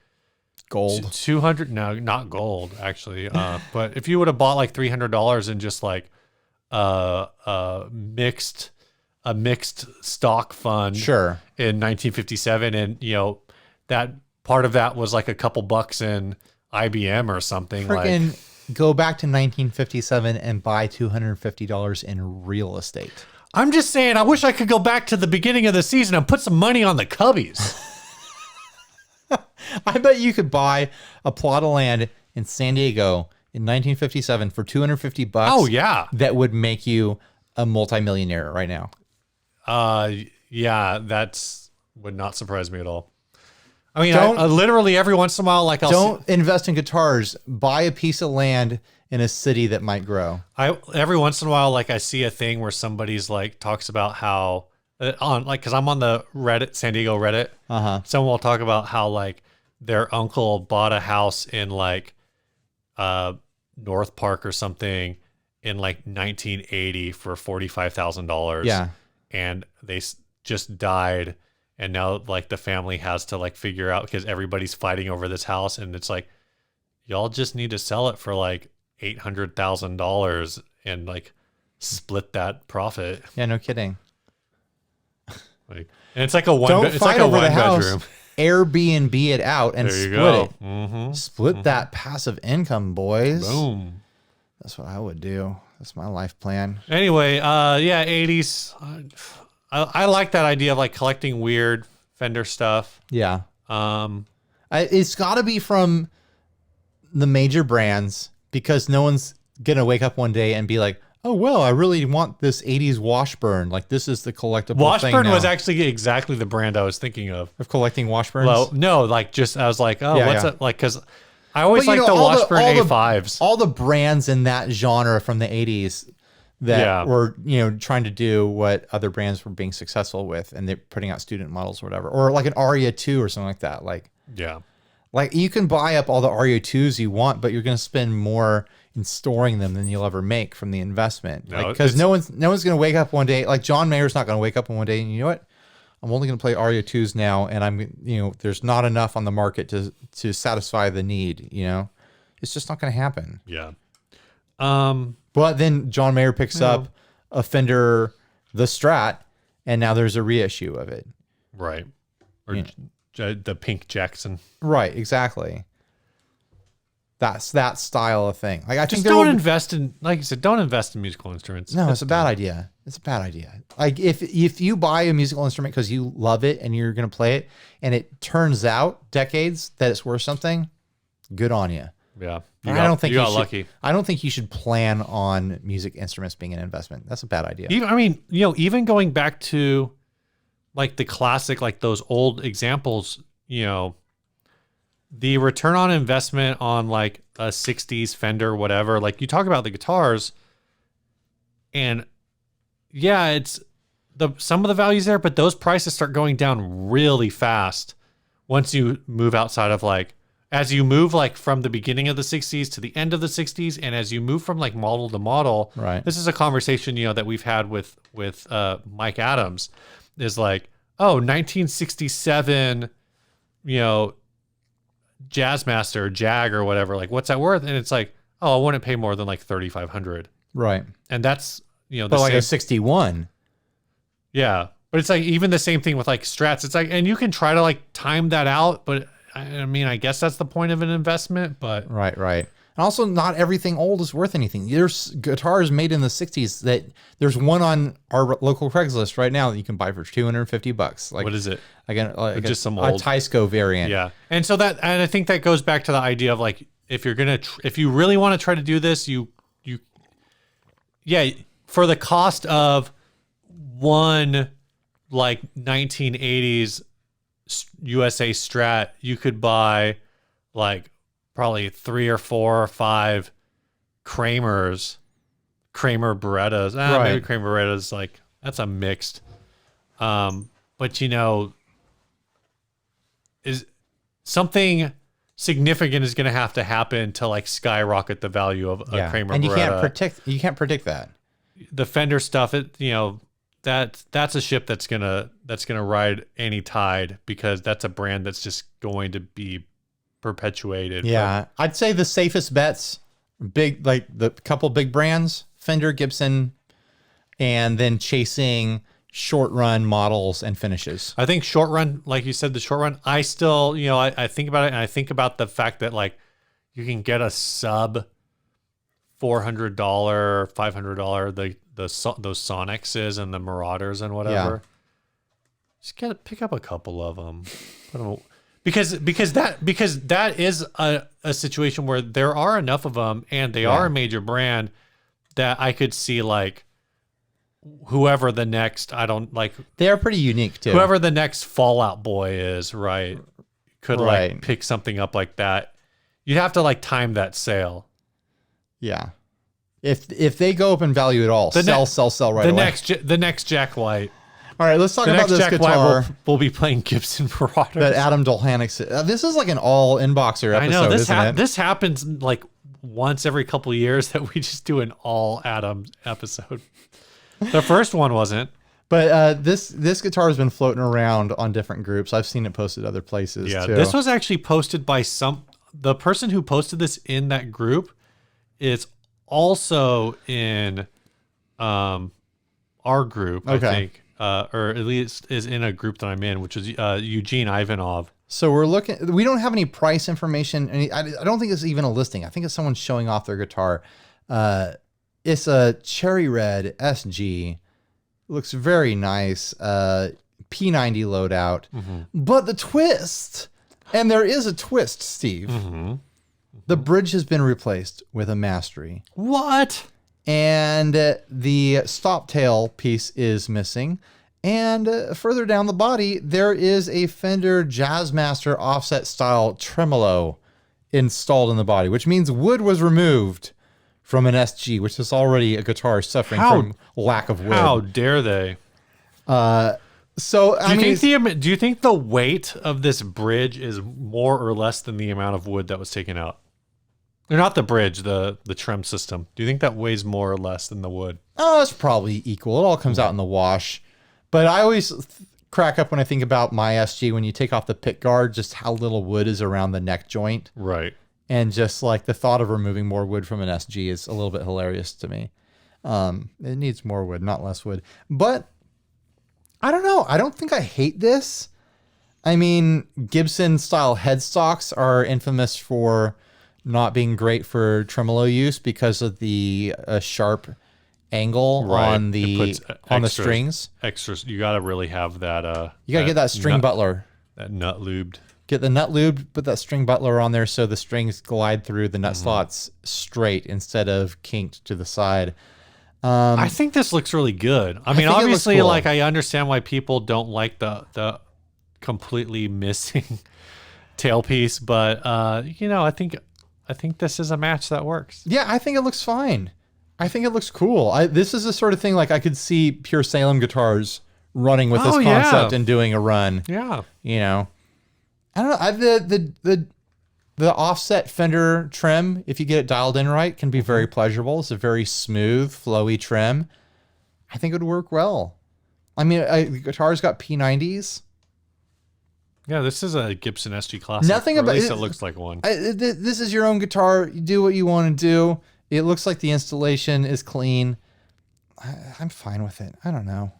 gold, $200, no, not gold actually, but if you would have bought like $300 in just like a mixed stock fund, sure, in 1957, and that part of that was like a couple bucks in IBM or something. Freaking go back to 1957 and buy $250 in real estate. I'm just saying, I wish I could go back to the beginning of the season and put some money on the Cubbies. I bet you could buy a plot of land in San Diego in 1957 for $250. Oh yeah, that would make you a multimillionaire right now. Yeah, would not surprise me at all. I mean, I literally every once in a while, like don't invest in guitars. Buy a piece of land in a city that might grow. Every once in a while, like I see a thing where somebody's like talks about how because I'm on the Reddit, San Diego Reddit. Someone will talk about how like their uncle bought a house in like North Park or something in like 1980 for $45,000. Yeah, and they just died. And now, like, the family has to, like, figure out because everybody's fighting over this house. And it's like, y'all just need to sell it for, like, $800,000 and, like, split that profit. Yeah, no kidding. Like, and it's like a one. Don't it's fight like a over the house. bedroom. Airbnb it out and There you split go. it. Mm-hmm. Split that passive income, boys. Boom. That's what I would do. That's my life plan. Anyway, yeah, 80s. I like that idea of like collecting weird Fender stuff. Yeah. It's got to be from the major brands because no one's going to wake up one day and be like, oh, well, I really want this 80s Washburn. Like, this is the collectible Washburn thing was now. actually exactly the brand I was thinking of. Of collecting Washburns? Well, no, like just, I was like, oh, Yeah, what's yeah. it? Like, because I always But, like the Washburn A5s. All the brands in that genre from the 80s that were, trying to do what other brands were being successful with, and they're putting out student models or whatever, or like an Aria 2 or something like that. Like you can buy up all the Aria 2s you want, but you're going to spend more in storing them than you'll ever make from the investment. Because no one's going to wake up one day. Like John Mayer's not going to wake up one day and you know what? I'm only going to play Aria 2s now, and there's not enough on the market to satisfy the need. It's just not going to happen. Yeah. But then John Mayer picks up a Fender, the Strat, and now there's a reissue of it. Right. Or the Pink Jackson. Right, exactly. That's that style of thing. Like I Just think don't invest in, like you said, don't invest in musical instruments. No, it's a bad idea. It's a bad idea. Like if you buy a musical instrument because you love it and you're going to play it, and it turns out decades that it's worth something, good on you. Yeah. I don't think you got lucky. I don't think you should plan on music instruments being an investment. That's a bad idea. Even going back to like the classic, like those old examples, the return on investment on like a 60s Fender, whatever, like you talk about the guitars and it's some of the values there, but those prices start going down really fast once you move outside of like, as you move like from the beginning of the 60s to the end of the 60s, and as you move from like model to model, right? This is a conversation that we've had with Mike Adams, is like, oh, 1967, Jazzmaster, Jag or whatever, like what's that worth? And it's like, oh, I wouldn't pay more than like $3,500, right? And that's but like a 61, yeah. But it's like even the same thing with like Strats. It's like, and you can try to like time that out, but I mean, I guess that's the point of an investment, but right. And also, not everything old is worth anything. There's guitars made in the 60s that there's one on our local Craigslist right now that you can buy for $250. Like, what is it? Again, like just some a old Tysco variant. Yeah, and I think that goes back to the idea of like, if you're gonna, if you really want to try to do this, for the cost of one like 1980s USA Strat, you could buy like probably 3 or 4 or 5 Kramer Berettas. Right. Maybe Kramer Berettas, like that's a mixed. But is something significant is going to have to happen to like skyrocket the value of a Kramer and Beretta. You can't predict that. The Fender stuff, that's a ship that's gonna ride any tide, because that's a brand that's just going to be perpetuated. Yeah, I'd say the safest bets, big, like the couple big brands, Fender, Gibson, and then chasing short run models and finishes. I think short run, like you said, the short run, I still, I think about it, and I think about the fact that like you can get a sub $400, $500, those Sonixes and the Marauders and whatever. Just pick up a couple of them. Because that is a situation where there are enough of them, and they are a major brand, that I could see like whoever the next, I don't like. They are pretty unique too. Whoever the next Fallout Boy is, right, could Right. like pick something up like that. You'd have to like time that sale. Yeah. If they go up in value at all, sell right away. The next Jack White. All right, let's talk The about next this Jack guitar White will be playing Gibson Marauders. that Adam Dolhanic. This is like an all inboxer episode, I know isn't it? this happens like once every couple of years that we just do an all Adam episode. The first one wasn't. But this guitar has been floating around on different groups. I've seen it posted other places too. This was actually posted by the person who posted this in that group is also in our group, I think. Or at least is in a group that I'm in, which is Eugene Ivanov. So we're looking. We don't have any price information. I don't think it's even a listing. I think it's someone showing off their guitar. It's a cherry red SG. Looks very nice. P90 loadout. But the twist, and there is a twist, Steve. The bridge has been replaced with a Mastery. What? And the stop tail piece is missing. And further down the body, there is a Fender Jazzmaster offset style tremolo installed in the body, which means wood was removed from an SG, which is already a guitar suffering from lack of wood. How dare they? So do you think the weight of this bridge is more or less than the amount of wood that was taken out? Or not the bridge, the trem system. Do you think that weighs more or less than the wood? Oh, it's probably equal. It all comes out in the wash. But I always crack up when I think about my SG, when you take off the pick guard, just how little wood is around the neck joint. Right. And just like the thought of removing more wood from an SG is a little bit hilarious to me. It needs more wood, not less wood. But I don't know. I don't think I hate this. I mean, Gibson style headstocks are infamous for not being great for tremolo use because of the sharp angle on the strings. Extras. You got to really have that. You got to get that string butler. That nut lubed. Get the nut lubed, put that string butler on there so the strings glide through the nut slots straight instead of kinked to the side. I think this looks really good. I mean, obviously, cool. Like I understand why people don't like the completely missing tailpiece, but I think this is a match that works. Yeah, I think it looks fine. I think it looks cool. This is the sort of thing like I could see Pure Salem guitars running with this concept and doing a run. Yeah. You know, I don't know. The offset Fender trim, if you get it dialed in right, can be very pleasurable. It's a very smooth, flowy trim. I think it would work well. I mean, the guitar's got P90s. Yeah, this is a Gibson SG Classic. Nothing about at least it looks like one. This is your own guitar. You do what you want to do. It looks like the installation is clean. I'm fine with it. I don't know.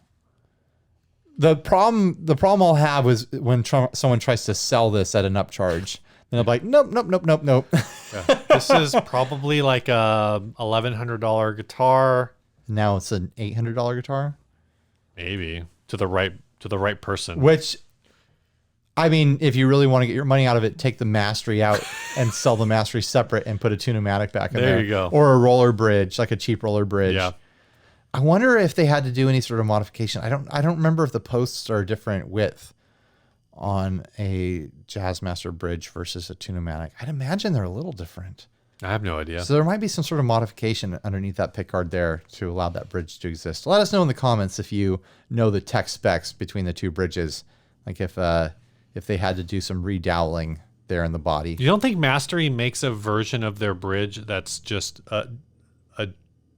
The problem I'll have is when someone tries to sell this at an upcharge. Then I'm like, nope. Yeah. This is probably like a $1,100 guitar. Now it's an $800 guitar. Maybe to the right person. Which, I mean, if you really want to get your money out of it, take the Mastery out and sell the Mastery separate and put a Tune-O-Matic back in there. There you go. Or a roller bridge, like a cheap roller bridge. Yeah. I wonder if they had to do any sort of modification. I don't remember if the posts are a different width on a Jazzmaster bridge versus a Tune-O-Matic. I'd imagine they're a little different. I have no idea. So there might be some sort of modification underneath that pickguard there to allow that bridge to exist. Let us know in the comments if you know the tech specs between the two bridges. Like if they had to do some redoweling there in the body. You don't think Mastery makes a version of their bridge that's just a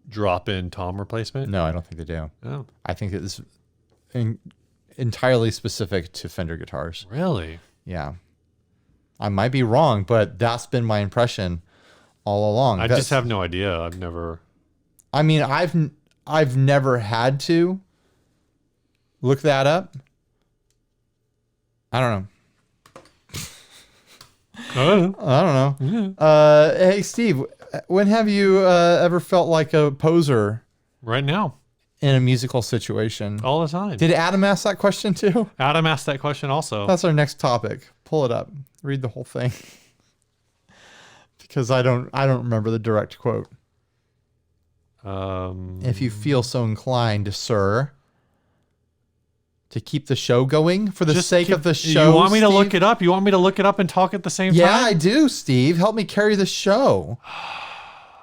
drop-in tom replacement? No, I don't think they do. Oh. I think it's entirely specific to Fender guitars. Really? Yeah. I might be wrong, but that's been my impression all along. I just have no idea. I've never... I mean, I've never had to look that up. I don't know. I don't know. Yeah. Hey, Steve, when have you ever felt like a poser Right now. in a musical situation? All the time. Did Adam ask that question too? Adam asked that question also. That's our next topic. Pull it up. Read the whole thing. Because I don't remember the direct quote. If you feel so inclined, sir, to keep the show going for the sake of the show. You want me to Steve? look it up? You want me to look it up and talk at the same time? Yeah, I do, Steve. Help me carry the show.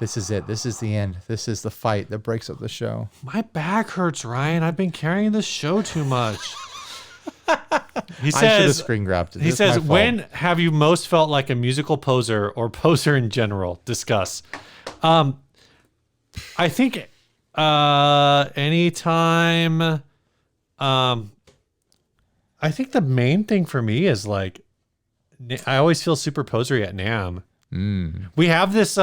This is it. This is the end. This is the fight that breaks up the show. My back hurts, Ryan. I've been carrying this show too much. He I should have says, screen grabbed it. he This is says, my fault. when have you most felt like a musical poser or poser in general? Discuss. I think anytime. I think the main thing for me is like, I always feel super posery at NAMM. We have this.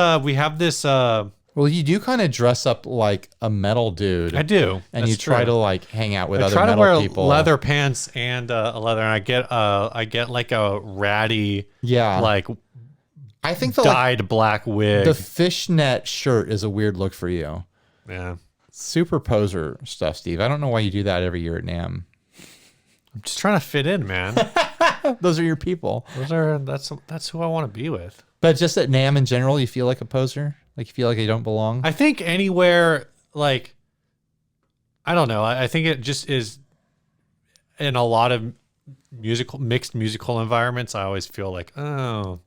Well, you do kind of dress up like a metal dude. I do, and That's you try true. to like hang out with I other try to metal wear people. leather pants and a leather, and I get like a ratty, like I think the dyed black wig. the fishnet shirt is a weird look for you. Yeah, Super poser stuff, Steve. I don't know why you do that every year at NAMM. I'm just trying to fit in, man. Those are your people. That's who I want to be with. But just at NAMM in general, you feel like a poser? Like you feel like you don't belong? I think anywhere, like, I don't know. I think it just is in a lot of mixed musical environments. I always feel like, oh,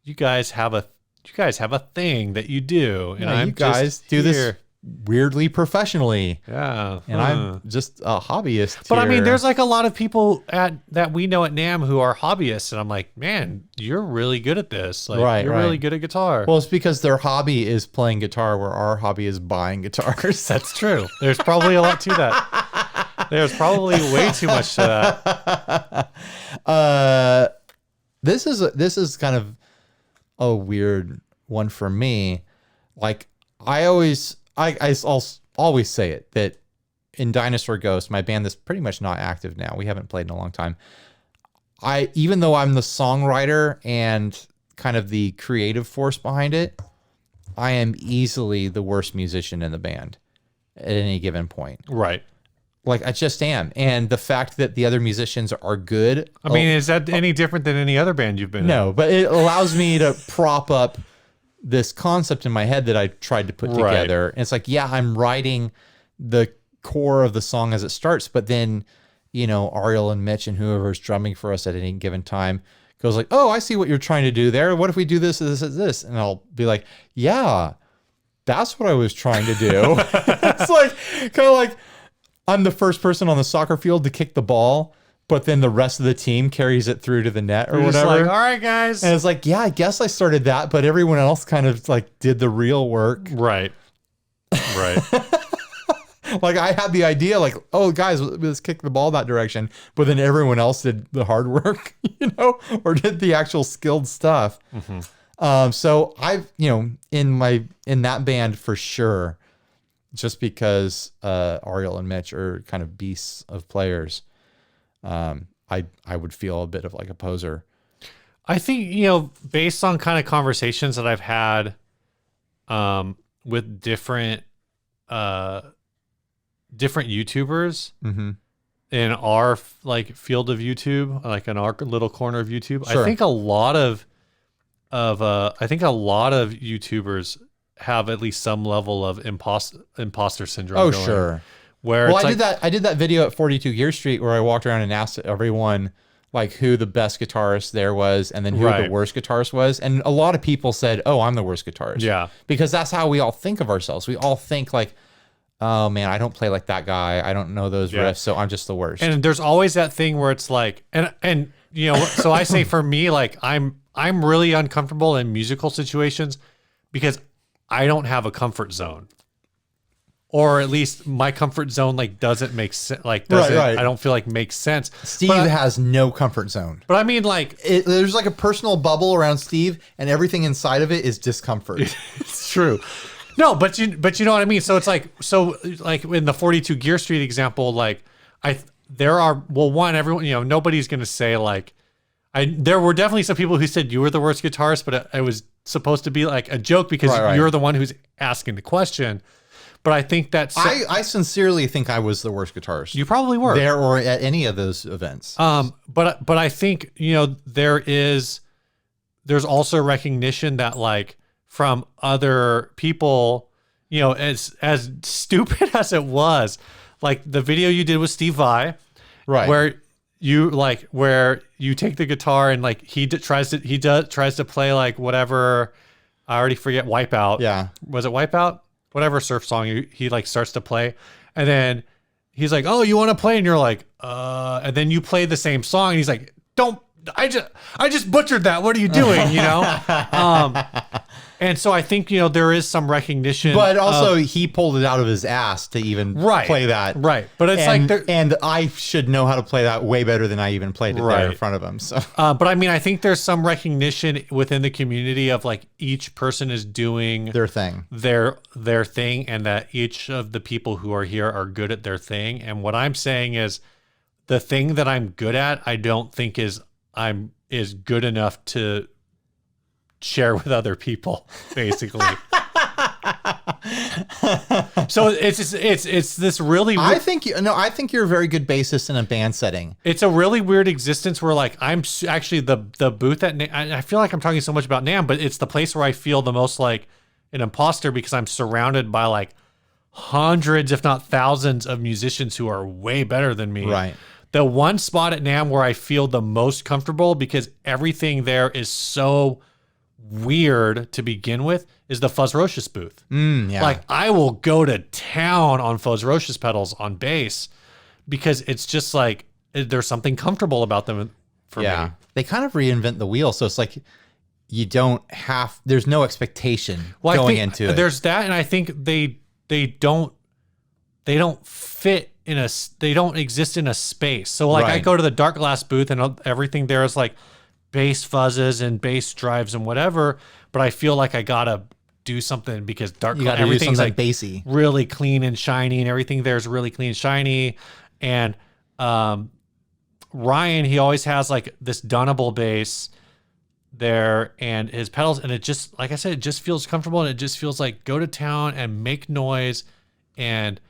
you guys have a thing that you do, and you guys do this weirdly professionally. Yeah, And I'm just a hobbyist. But I mean, here. there's like a lot of people that we know at NAMM who are hobbyists, and I'm like, man, you're really good at this. Like, you're really good at guitar. Well, it's because their hobby is playing guitar, where our hobby is buying guitars. That's true. There's probably a lot to that. There's probably way too much to that. This is kind of a weird one for me. Like I'll always say it that in Dinosaur Ghost, my band that's pretty much not active now, we haven't played in a long time. Even though I'm the songwriter and kind of the creative force behind it, I am easily the worst musician in the band at any given point. Right. Like I just am. And the fact that the other musicians are good. I mean, is that any different than any other band you've been in? No, but it allows me to prop up this concept in my head that I tried to put together. And it's like, yeah, I'm writing the core of the song as it starts, but then, Ariel and Mitch and whoever's drumming for us at any given time goes like, oh, I see what you're trying to do there. What if we do this, this? And I'll be like, yeah, that's what I was trying to do. It's like, kind of like I'm the first person on the soccer field to kick the ball, but then the rest of the team carries it through to the net or whatever. Like, all right, guys. And it's like, yeah, I guess I started that, but everyone else kind of like did the real work. Right. Right. Like I had the idea like, oh, guys, let's kick the ball that direction. But then everyone else did the hard work, or did the actual skilled stuff. Mm-hmm. So I've, in that band for sure, just because Ariel and Mitch are kind of beasts of players, I would feel a bit of like a poser. I think, based on kind of conversations that I've had with different YouTubers in our like field of YouTube, like in our little corner of YouTube, Sure. I think a lot of YouTubers have at least some level of imposter syndrome. Oh, going, sure. Where I did that video at 42 Gear Street where I walked around and asked everyone like who the best guitarist there was and then who the worst guitarist was. And a lot of people said, oh, I'm the worst guitarist. Yeah. Because that's how we all think of ourselves. We all think like, oh man, I don't play like that guy. I don't know those riffs, so I'm just the worst. And there's always that thing where it's like, and so I say for me, like I'm really uncomfortable in musical situations because I don't have a comfort zone. Or at least my comfort zone like doesn't make sense. Like I don't feel like makes sense. Steve has no comfort zone. But I mean, like there's like a personal bubble around Steve, and everything inside of it is discomfort. It's true. No, but you know what I mean. So it's like in the 42 Gear Street example, like everyone, nobody's gonna say like there were definitely some people who said you were the worst guitarist, but it was supposed to be like a joke because you're the one who's asking the question. But I think that's I sincerely think I was the worst guitarist. You probably were there or at any of those events. But I think there's also recognition that like from other people, as stupid as it was, like the video you did with Steve Vai, Right. where you take the guitar and like he tries to play like whatever, I already forget, Wipeout. Yeah. Was it Wipeout? Whatever surf song he like starts to play, and then he's like, "Oh, you want to play?" And you're like, and then you play the same song, and he's like, "Don't, I just butchered that. What are you doing?" You know? And so I think, you know, there is some recognition. But also he pulled it out of his ass to even play that. Right. But it's and I should know how to play that way better than I even played it there in front of him. So but I mean, I think there's some recognition within the community of like each person is doing their thing. Their thing, and that each of the people who are here are good at their thing. And what I'm saying is the thing that I'm good at, I don't think is good enough to share with other people, basically. So it's this really I think you're a very good bassist in a band setting. It's a really weird existence where like I'm actually the booth at I feel like I'm talking so much about NAMM, but it's the place where I feel the most like an imposter because I'm surrounded by like hundreds if not thousands of musicians who are way better than me. Right. The one spot at NAMM where I feel the most comfortable because everything there is so weird to begin with is the Fuzz Roches booth. Yeah. Like I will go to town on Fuzz Roches pedals on bass because it's just like there's something comfortable about them for me. They kind of reinvent the wheel, so it's like there's no expectation going into it. There's that, and I think they don't fit in they don't exist in a space. So like I go to the Dark Glass booth and everything there is like bass fuzzes and bass drives and whatever, but I feel like I gotta do something because everything's like bassy, really clean and shiny, and everything there is really clean and shiny. And Ryan, he always has like this Dunnable bass there and his pedals, and it just, like I said, it just feels comfortable, and it just feels like go to town and make noise, and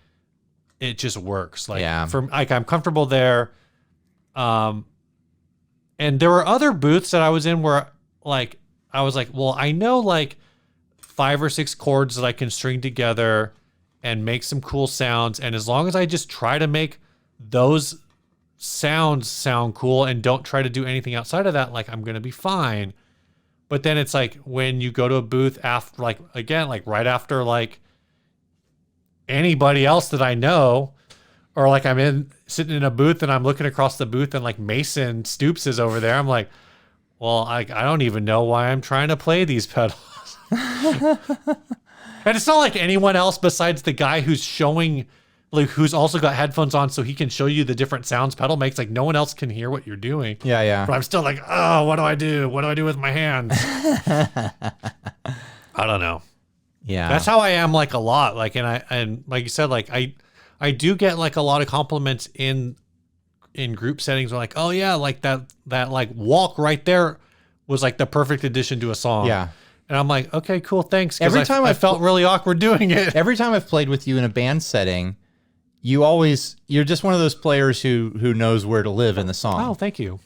it just works. Like I'm comfortable there. And there were other booths that I was in where like I was like, well, I know like 5 or 6 chords that I can string together and make some cool sounds, and as long as I just try to make those sounds sound cool and don't try to do anything outside of that, like I'm gonna be fine. But then it's like when you go to a booth after, like again, like right after like anybody else that I know, or like I'm sitting in a booth and I'm looking across the booth and like Mason Stoops is over there. I'm like, well, I don't even know why I'm trying to play these pedals. And it's not like anyone else besides the guy who's showing, like who's also got headphones on so he can show you the different sounds pedal makes. Like no one else can hear what you're doing. Yeah. But I'm still like, oh, what do I do? What do I do with my hands? I don't know. Yeah. That's how I am like a lot. Like, and like you said, like I do get like a lot of compliments in group settings where like, oh yeah, like that like walk right there was like the perfect addition to a song. Yeah. And I'm like, okay, cool, thanks. Every time I felt really awkward doing it. Every time I've played with you in a band setting, you're just one of those players who knows where to live in the song. Oh, thank you.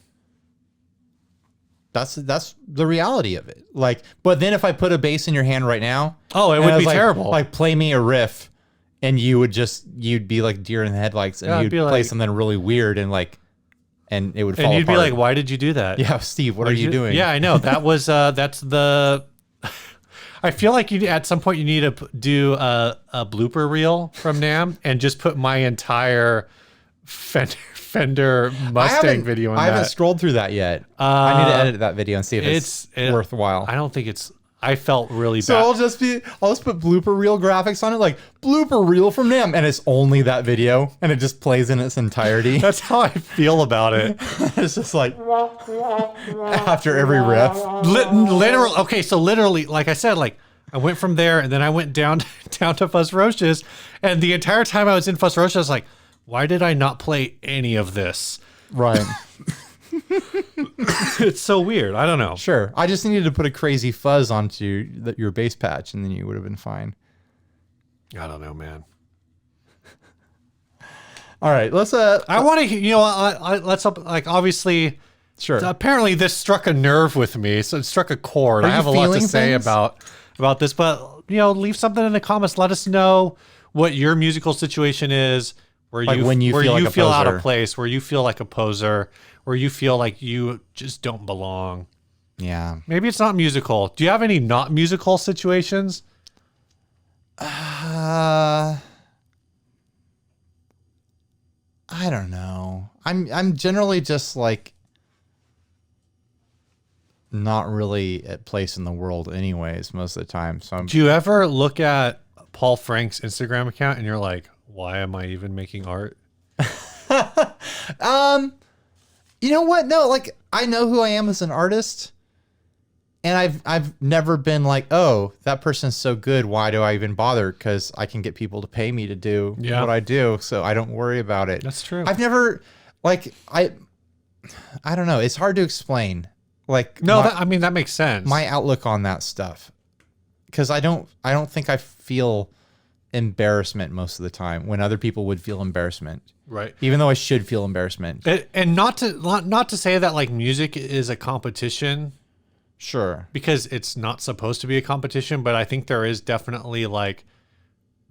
That's the reality of it. Like, but then if I put a bass in your hand right now, it would be terrible. Like play me a riff, and you'd be like deer in the headlights, and you'd play something really weird, and it would fall apart. And you'd be like, why did you do that? Yeah, Steve, what are you doing? Yeah, I know. That was that's the. I feel like at some point you need to do a blooper reel from NAMM and just put my entire Fender Mustang video in that. I haven't scrolled through that yet. I need to edit that video and see if it's worthwhile. I don't think it's. I felt really bad. So I'll just put blooper reel graphics on it, like blooper reel from NAMM, and it's only that video, and it just plays in its entirety. That's how I feel about it. It's just like after every riff. Literally, okay, so literally, like I said, like I went from there, and then I went down to Fuzz Roches, and the entire time I was in Fuzz Roches, I was like, why did I not play any of this? Right. It's so weird. I don't know. Sure. I just needed to put a crazy fuzz onto your bass patch, and then you would have been fine. I don't know, man. All right, let's. I want to. Let's like obviously. Sure. Apparently, this struck a nerve with me. So it struck a chord. I have a lot to say about this, but leave something in the comments. Let us know what your musical situation is. where Like you when you where feel you like a feel out poser. of place, where you feel like a poser, where you feel like you just don't belong. Yeah. Maybe it's not musical. Do you have any not musical situations? I don't know. I'm generally just like not really at place in the world anyways most of the time. So I'm Do you ever look at Paul Frank's Instagram account and you're like, why am I even making art? you know what? No, like I know who I am as an artist. And I've never been like, oh, that person's so good. Why do I even bother? Because I can get people to pay me to do what I do, so I don't worry about it. That's true. I've never like I don't know. It's hard to explain. Like No, I mean that makes sense. my outlook on that stuff, because I don't think I feel embarrassment most of the time when other people would feel embarrassment. Right. Even though I should feel embarrassment. And not to say that like music is a competition. Sure. Because it's not supposed to be a competition, but I think there is definitely like,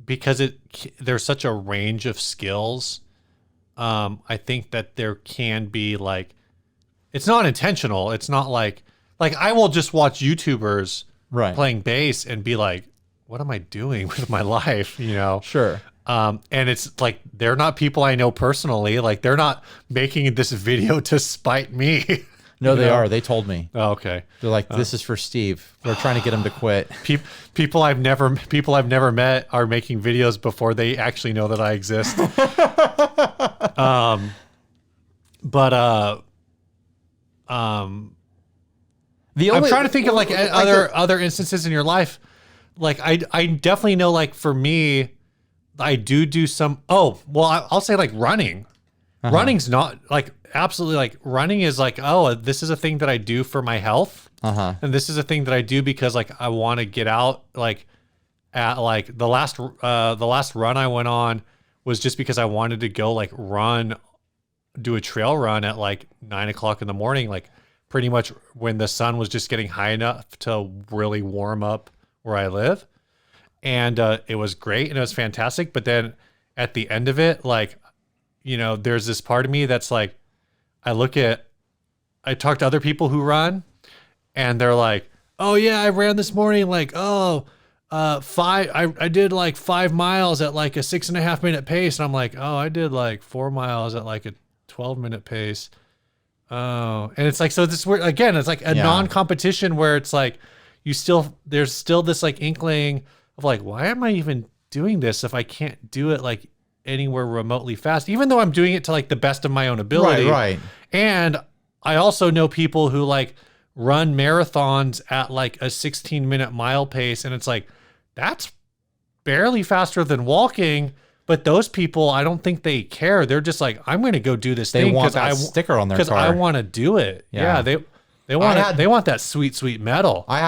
because there's such a range of skills. I think that there can be like, it's not intentional. It's not like I will just watch YouTubers playing bass and be like, what am I doing with my life? You know? Sure. And it's like, they're not people I know personally. Like they're not making this video to spite me. No, they are. They told me. Oh, okay. They're like, this is for Steve. We're trying to get him to quit. People I've never met are making videos before they actually know that I exist. I'm trying to think of like other instances in your life. Like I definitely know, like for me, I do some. Oh, well, I'll say like running. Running's not like absolutely like running is like, oh, this is a thing that I do for my health. And this is a thing that I do because like I want to get out. Like at like the last run I went on was just because I wanted to go like do a trail run at like 9 o'clock in the morning, like pretty much when the sun was just getting high enough to really warm up where I live. And it was great and it was fantastic. But then at the end of it, like, you know, there's this part of me that's like, I talk to other people who run and they're like, oh yeah, I ran this morning. Like, I did like 5 miles at like a 6.5 minute pace. And I'm like, oh, I did like 4 miles at like a 12-minute pace. Oh, and it's like, so this weird, again, it's like a non-competition where it's like, there's still this like inkling of like, why am I even doing this if I can't do it like anywhere remotely fast, even though I'm doing it to like the best of my own ability. Right. And I also know people who like run marathons at like a 16-minute mile pace. And it's like, that's barely faster than walking. But those people, I don't think they care. They're just like, I'm going to go do this thing. They want that sticker on their car. Because I want to do it. Yeah. They want that sweet medal. I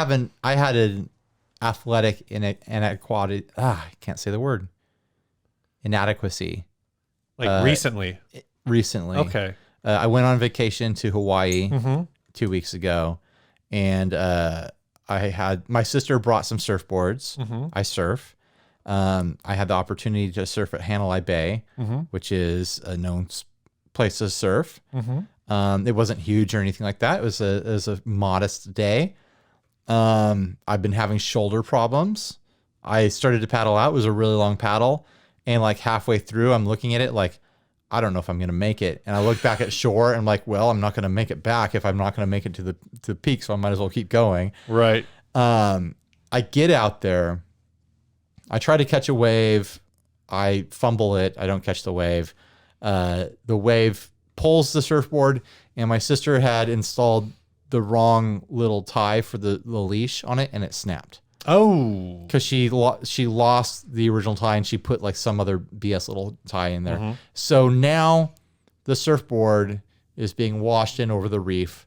had an athletic inequality. I can't say the word. Inadequacy. Like recently. Okay. I went on vacation to Hawaii 2 weeks ago, and my sister brought some surfboards. I surf. I had the opportunity to surf at Hanalei Bay, which is a known place to surf. It wasn't huge or anything like that. It was a modest day. I've been having shoulder problems. I started to paddle out. It was a really long paddle. And like halfway through, I'm looking at it like, I don't know if I'm going to make it. And I look back at shore and I'm like, well, I'm not going to make it back if I'm not going to make it to the peak. So I might as well keep going. Right. I get out there. I try to catch a wave. I fumble it. I don't catch the wave. The wave pulls the surfboard, and my sister had installed the wrong little tie for the leash on it, and it snapped. Oh, because she lost the original tie and she put like some other BS little tie in there. So now the surfboard is being washed in over the reef.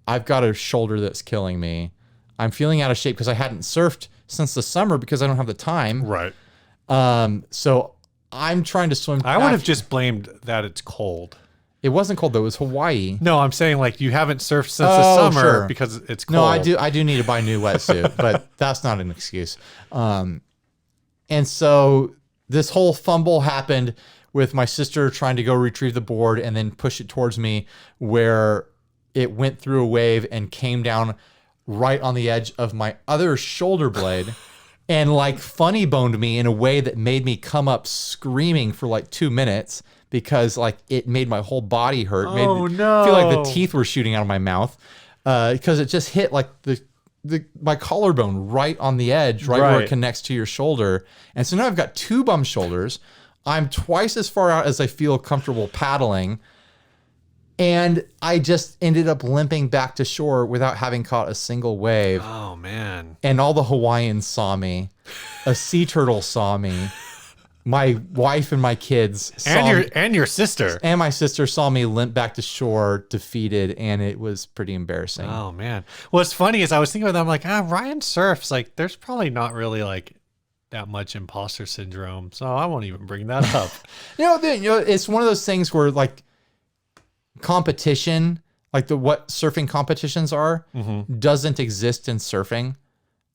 I've got a shoulder that's killing me. I'm feeling out of shape because I hadn't surfed since the summer because I don't have the time. Right. So I'm trying to swim. I would have just blamed that it's cold. It wasn't cold though. It was Hawaii. No, I'm saying like you haven't surfed since the summer because it's cold. No, I do need to buy a new wetsuit, but that's not an excuse. And so this whole fumble happened with my sister trying to go retrieve the board and then push it towards me, where it went through a wave and came down right on the edge of my other shoulder blade and like funny boned me in a way that made me come up screaming for like 2 minutes because like it made my whole body hurt. Made me feel like the teeth were shooting out of my mouth because it just hit like my collarbone right on the edge, right where it connects to your shoulder. And so now I've got 2 bum shoulders. I'm twice as far out as I feel comfortable paddling. And I just ended up limping back to shore without having caught a single wave. Oh, man. And all the Hawaiians saw me. A sea turtle saw me. My wife and my kids saw me. And your sister. And my sister saw me limp back to shore, defeated, and it was pretty embarrassing. Oh, man. What's funny is I was thinking about that. I'm like, Ryan surfs. Like, there's probably not really, like, that much imposter syndrome. So I won't even bring that up. It's one of those things where, like, competition, like what surfing competitions are, doesn't exist in surfing,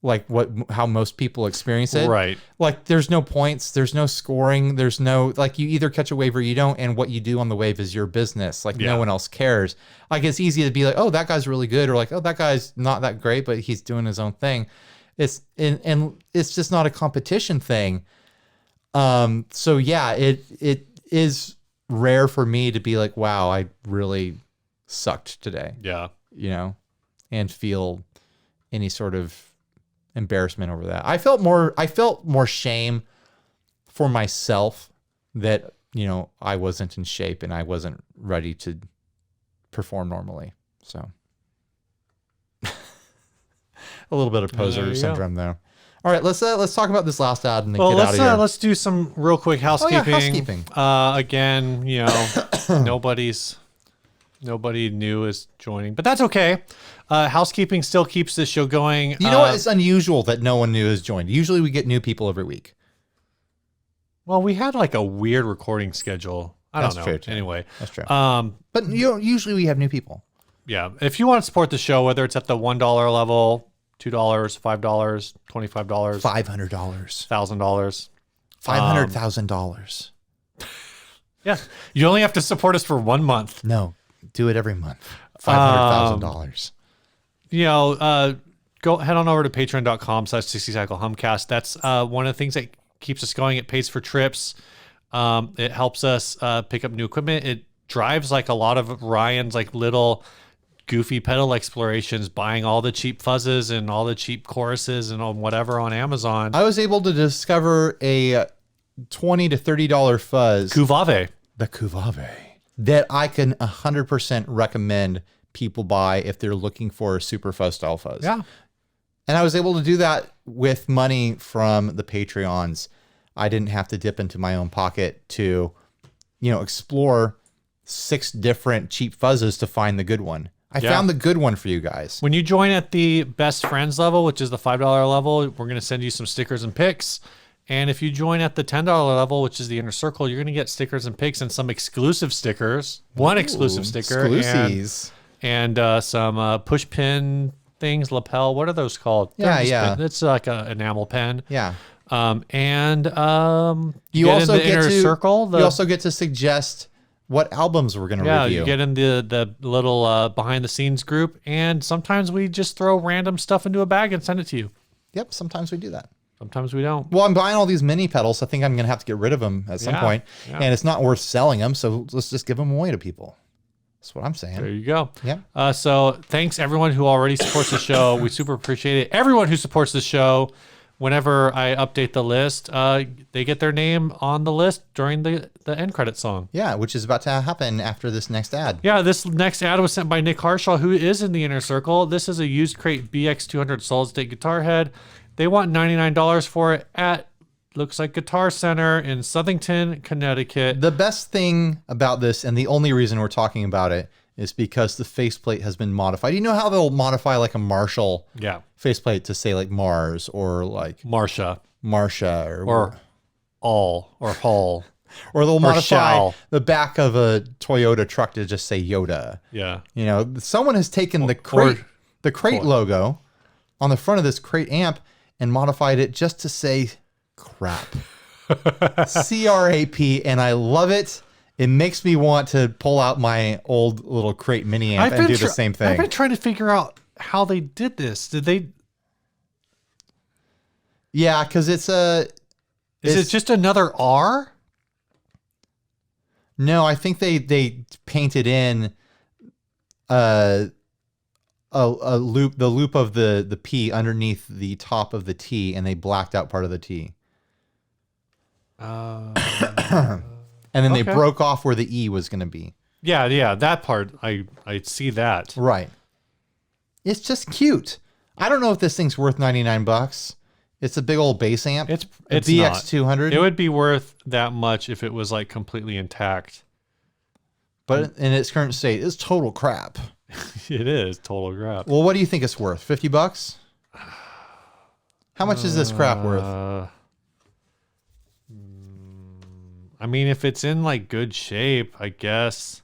like how most people experience it. Right. Like there's no points, there's no scoring, there's no, like, you either catch a wave or you don't, and what you do on the wave is your business. Like no one else cares. Like it's easy to be like, oh, that guy's really good, or like, oh, that guy's not that great, but he's doing his own thing. It's and it's just not a competition thing. So yeah, it is rare for me to be like, wow, I really sucked today. Yeah. And feel any sort of embarrassment over that. I felt more shame for myself that, I wasn't in shape and I wasn't ready to perform normally. So a little bit of poser syndrome though. All right, let's talk about this last ad and then get out of here. Let's do some real quick housekeeping. Oh, yeah, housekeeping. Again, nobody new is joining, but that's okay. Housekeeping still keeps this show going. You know what? It's unusual that no one new has joined. Usually we get new people every week. Well, we had like a weird recording schedule. I don't know. True, too. Anyway, that's true. But usually we have new people. Yeah. If you want to support the show, whether it's at the $1 level, $2, $5, $25, $500, $1,000, $500,000. Yeah, you only have to support us for 1 month. No, do it every month. $500,000. Go head on over to patreon.com/60cyclehumcast. That's one of the things that keeps us going. It pays for trips. It helps us pick up new equipment. It drives like a lot of Ryan's like little goofy pedal explorations, buying all the cheap fuzzes and all the cheap choruses and whatever on Amazon. I was able to discover a $20 to $30 fuzz. Cuvave. The Cuvave. That I can 100% recommend people buy if they're looking for a super fuzz style fuzz. Yeah. And I was able to do that with money from the Patreons. I didn't have to dip into my own pocket to, explore 6 different cheap fuzzes to find the good one. I found the good one for you guys. When you join at the best friends level, which is the $5 level, we're going to send you some stickers and pics. And if you join at the $10 level, which is the inner circle, you're going to get stickers and pics and some exclusive stickers. One exclusive sticker. Exclusives. And some push pin things, lapel. What are those called? Yeah. It's like an enamel pen. Yeah. You also get in the inner circle. You also get to suggest what albums we're going to review. Yeah, you get in the little behind the scenes group, and sometimes we just throw random stuff into a bag and send it to you. Yep, sometimes we do that. Sometimes we don't. Well, I'm buying all these mini pedals. I think I'm going to have to get rid of them at some point, and it's not worth selling them, so let's just give them away to people. That's what I'm saying. There you go. Yeah. So thanks everyone who already supports the show. We super appreciate it. Everyone who supports the show, whenever I update the list, they get their name on the list during the end credit song. Yeah, which is about to happen after this next ad. Yeah, this next ad was sent by Nick Harshaw, who is in the inner circle. This is a used crate BX200 solid state guitar head. They want $99 for it at, looks like Guitar Center in Southington, Connecticut. The best thing about this, and the only reason we're talking about it, is because the faceplate has been modified. You know how they'll modify like a Marshall faceplate to say like Mars or like Marsha or All or Hall. Or they'll modify the back of a Toyota truck to just say Yoda. Yeah. Someone has taken the crate logo on the front of this crate amp and modified it just to say crap. CRAP, and I love it. It makes me want to pull out my old little crate mini amp and do the same thing. I've been trying to figure out how they did this. Did they? Yeah, because is it just another R? No, I think they painted in a loop, the loop of the P underneath the top of the T, and they blacked out part of the T. And then they broke off where the E was going to be. Yeah, that part I see that. Right. It's just cute. I don't know if this thing's worth $99. It's a big old bass amp. It's BX200. It would be worth that much if it was like completely intact. But in its current state, it's total crap. It is total crap. Well, what do you think it's worth? $50? How much is this crap worth? I mean, if it's in like good shape, I guess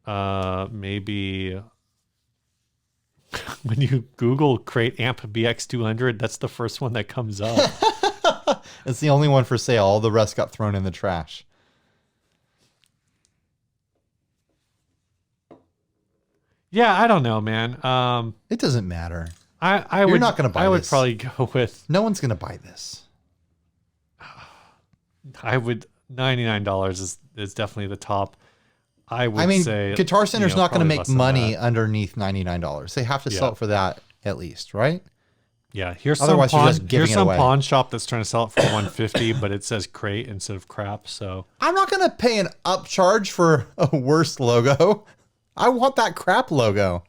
maybe when you Google crate amp BX200, that's the first one that comes up. It's the only one for sale. All the rest got thrown in the trash. Yeah, I don't know, man. It doesn't matter. You're not going to buy this. I would probably go with... No one's going to buy this. I would... $99 is definitely the top. I mean, say... Guitar Center's not going to make money underneath $99. They have to sell it for that at least, right? Yeah, here's Otherwise, some pawn shop that's trying to sell it for $150, but it says crate instead of crap, so... I'm not going to pay an upcharge for a worse logo. I want that crap logo.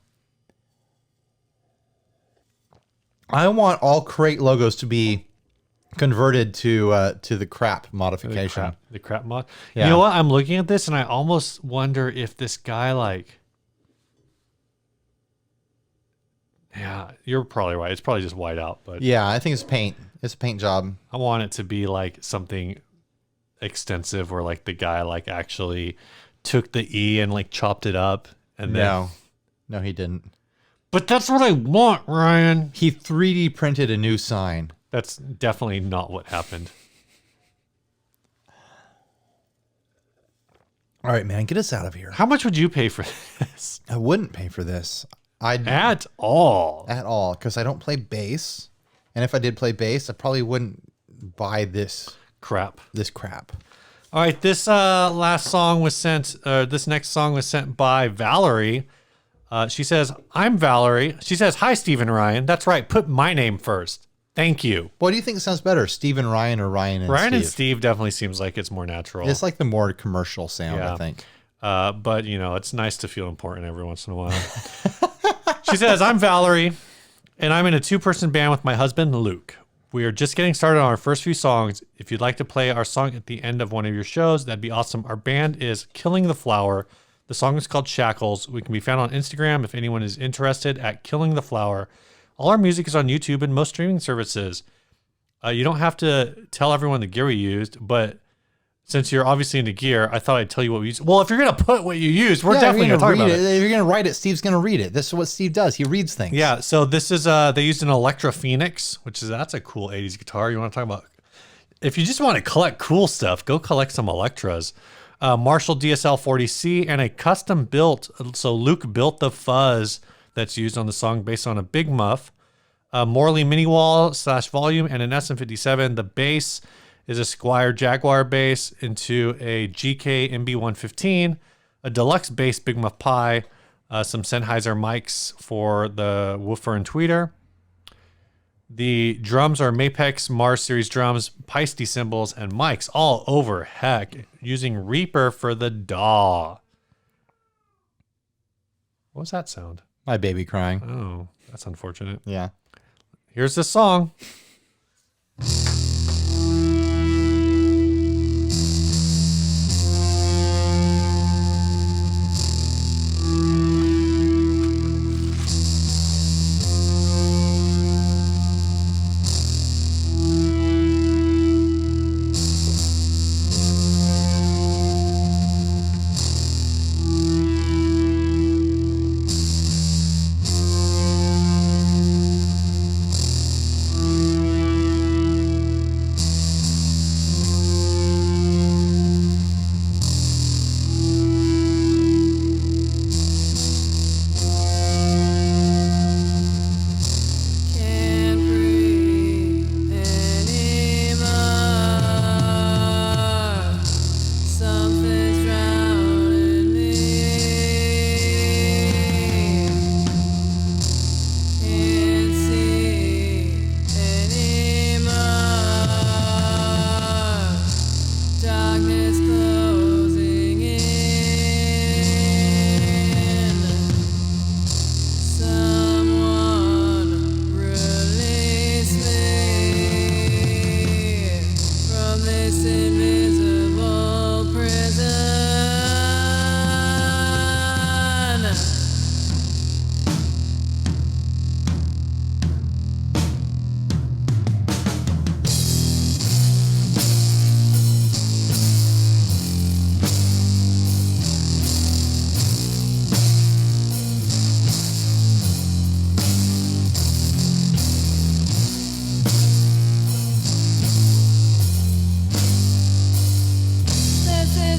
I want all crate logos to be converted to the crap modification. The crap mod. Yeah. You know what? I'm looking at this and I almost wonder if this guy like... Yeah, you're probably right. It's probably just white out, but... Yeah, I think it's paint. It's a paint job. I want it to be like something extensive where like the guy like actually took the E and like chopped it up and then... No, he didn't. But that's what I want, Ryan. He 3D printed a new sign. That's definitely not what happened. All right, man, get us out of here. How much would you pay for this? I wouldn't pay for this. At all, because I don't play bass, and if I did play bass, I probably wouldn't buy this crap. All right, this last song was sent. This next song was sent by Valerie. She says, "I'm Valerie." She says, "Hi, Steve and Ryan." That's right. Put my name first. Thank you. What do you think sounds better, Steve and Ryan or Ryan and Steve? Ryan and Steve definitely seems like it's more natural. It's like the more commercial sound, I think. But, you know, it's nice to feel important every once in a while. She says, "I'm Valerie, and I'm in a two-person band with my husband, Luke. We are just getting started on our first few songs. If you'd like to play our song at the end of one of your shows, that'd be awesome. Our band is Killing the Flower. The song is called Shackles. We can be found on Instagram if anyone is interested at Killing the Flower. All our music is on YouTube and most streaming services. You don't have to tell everyone the gear we used, but since you're obviously into gear, I thought I'd tell you what we used. Well, if you're going to put what you used, we're definitely going to talk about it. If you're going to write it, Steve's going to read it. This is what Steve does. He reads things. Yeah, so this is, they used an Electra Phoenix, that's a cool 80s guitar. You want to talk about, if you just want to collect cool stuff, go collect some Electras. Marshall DSL 40C and a custom built, so Luke built the fuzz that's used on the song based on a Big Muff, a Morley mini wall / volume, and an SM57. The bass is a Squier Jaguar bass into a GK MB115, a deluxe bass Big Muff Pi, some Sennheiser mics for the woofer and tweeter. The drums are Mapex Mars Series drums, Peisty cymbals, and mics all over heck, using Reaper for the DAW. What was that sound? My baby crying. Oh, that's unfortunate. Yeah. Here's the song.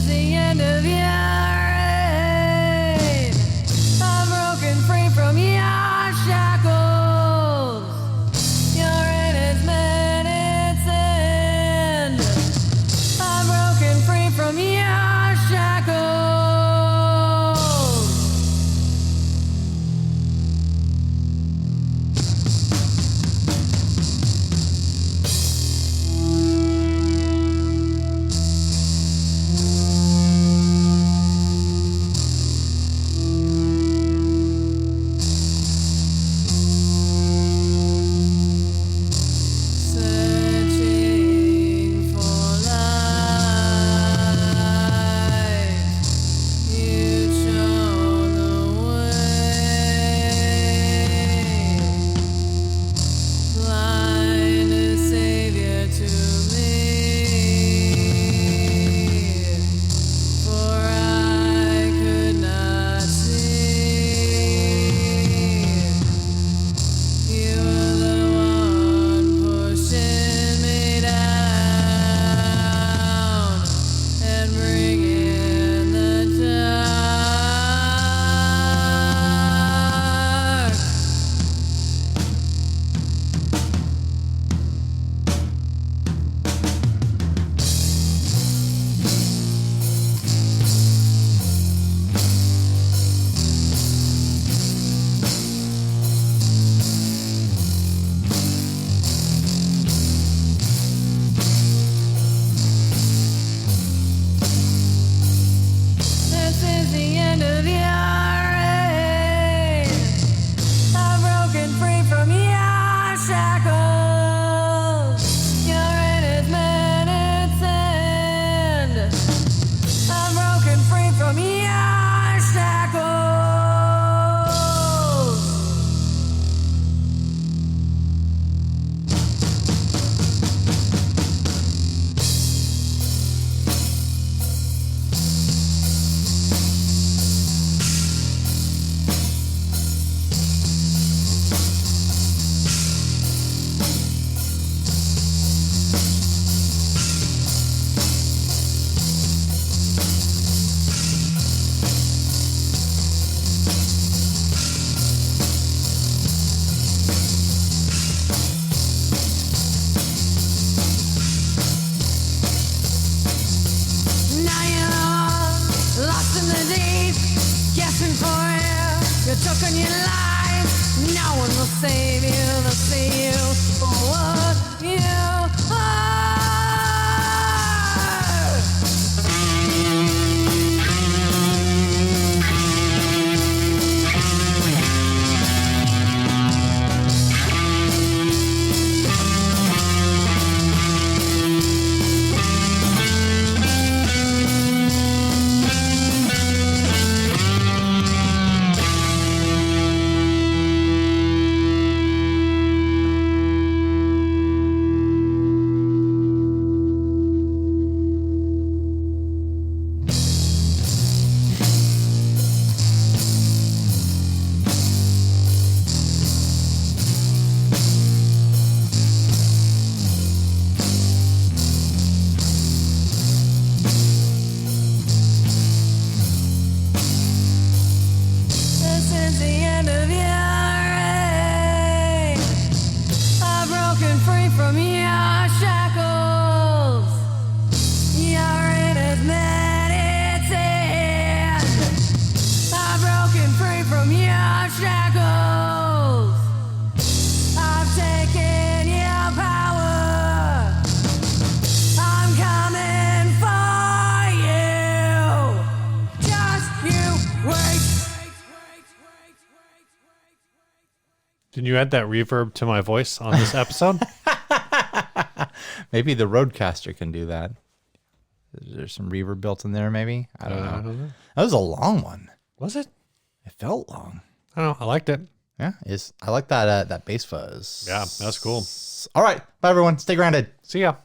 is the end of your reign. I'm broken free from your shackles. You're in its man, its end. I'm broken free from your shackles. Searching for light, you show the way. Blind Savior to me, for I could not see. You were the one pushing me down and bringing the dark. This is the end of your reign. I'm broken free from your shackles. You're in its man, its end. I'm broken free from your shackles. Now you're lost in the deep, guessing for air. You took on your life. No one will save you. They'll see you for what you are. This is the end of your reign. I'm broken free from your shackles. You're in its man, its end. I'm broken free from your shackles. I've taken your power. I'm coming for you. Just you wait. Did you add that reverb to my voice on this episode? Maybe the Roadcaster can do that. There's some reverb built in there, maybe. I don't know. That was a long one. Was it? It felt long. I don't know. I liked it. Yeah, I like that bass fuzz. Yeah, that's cool. All right, bye everyone. Stay grounded. See ya.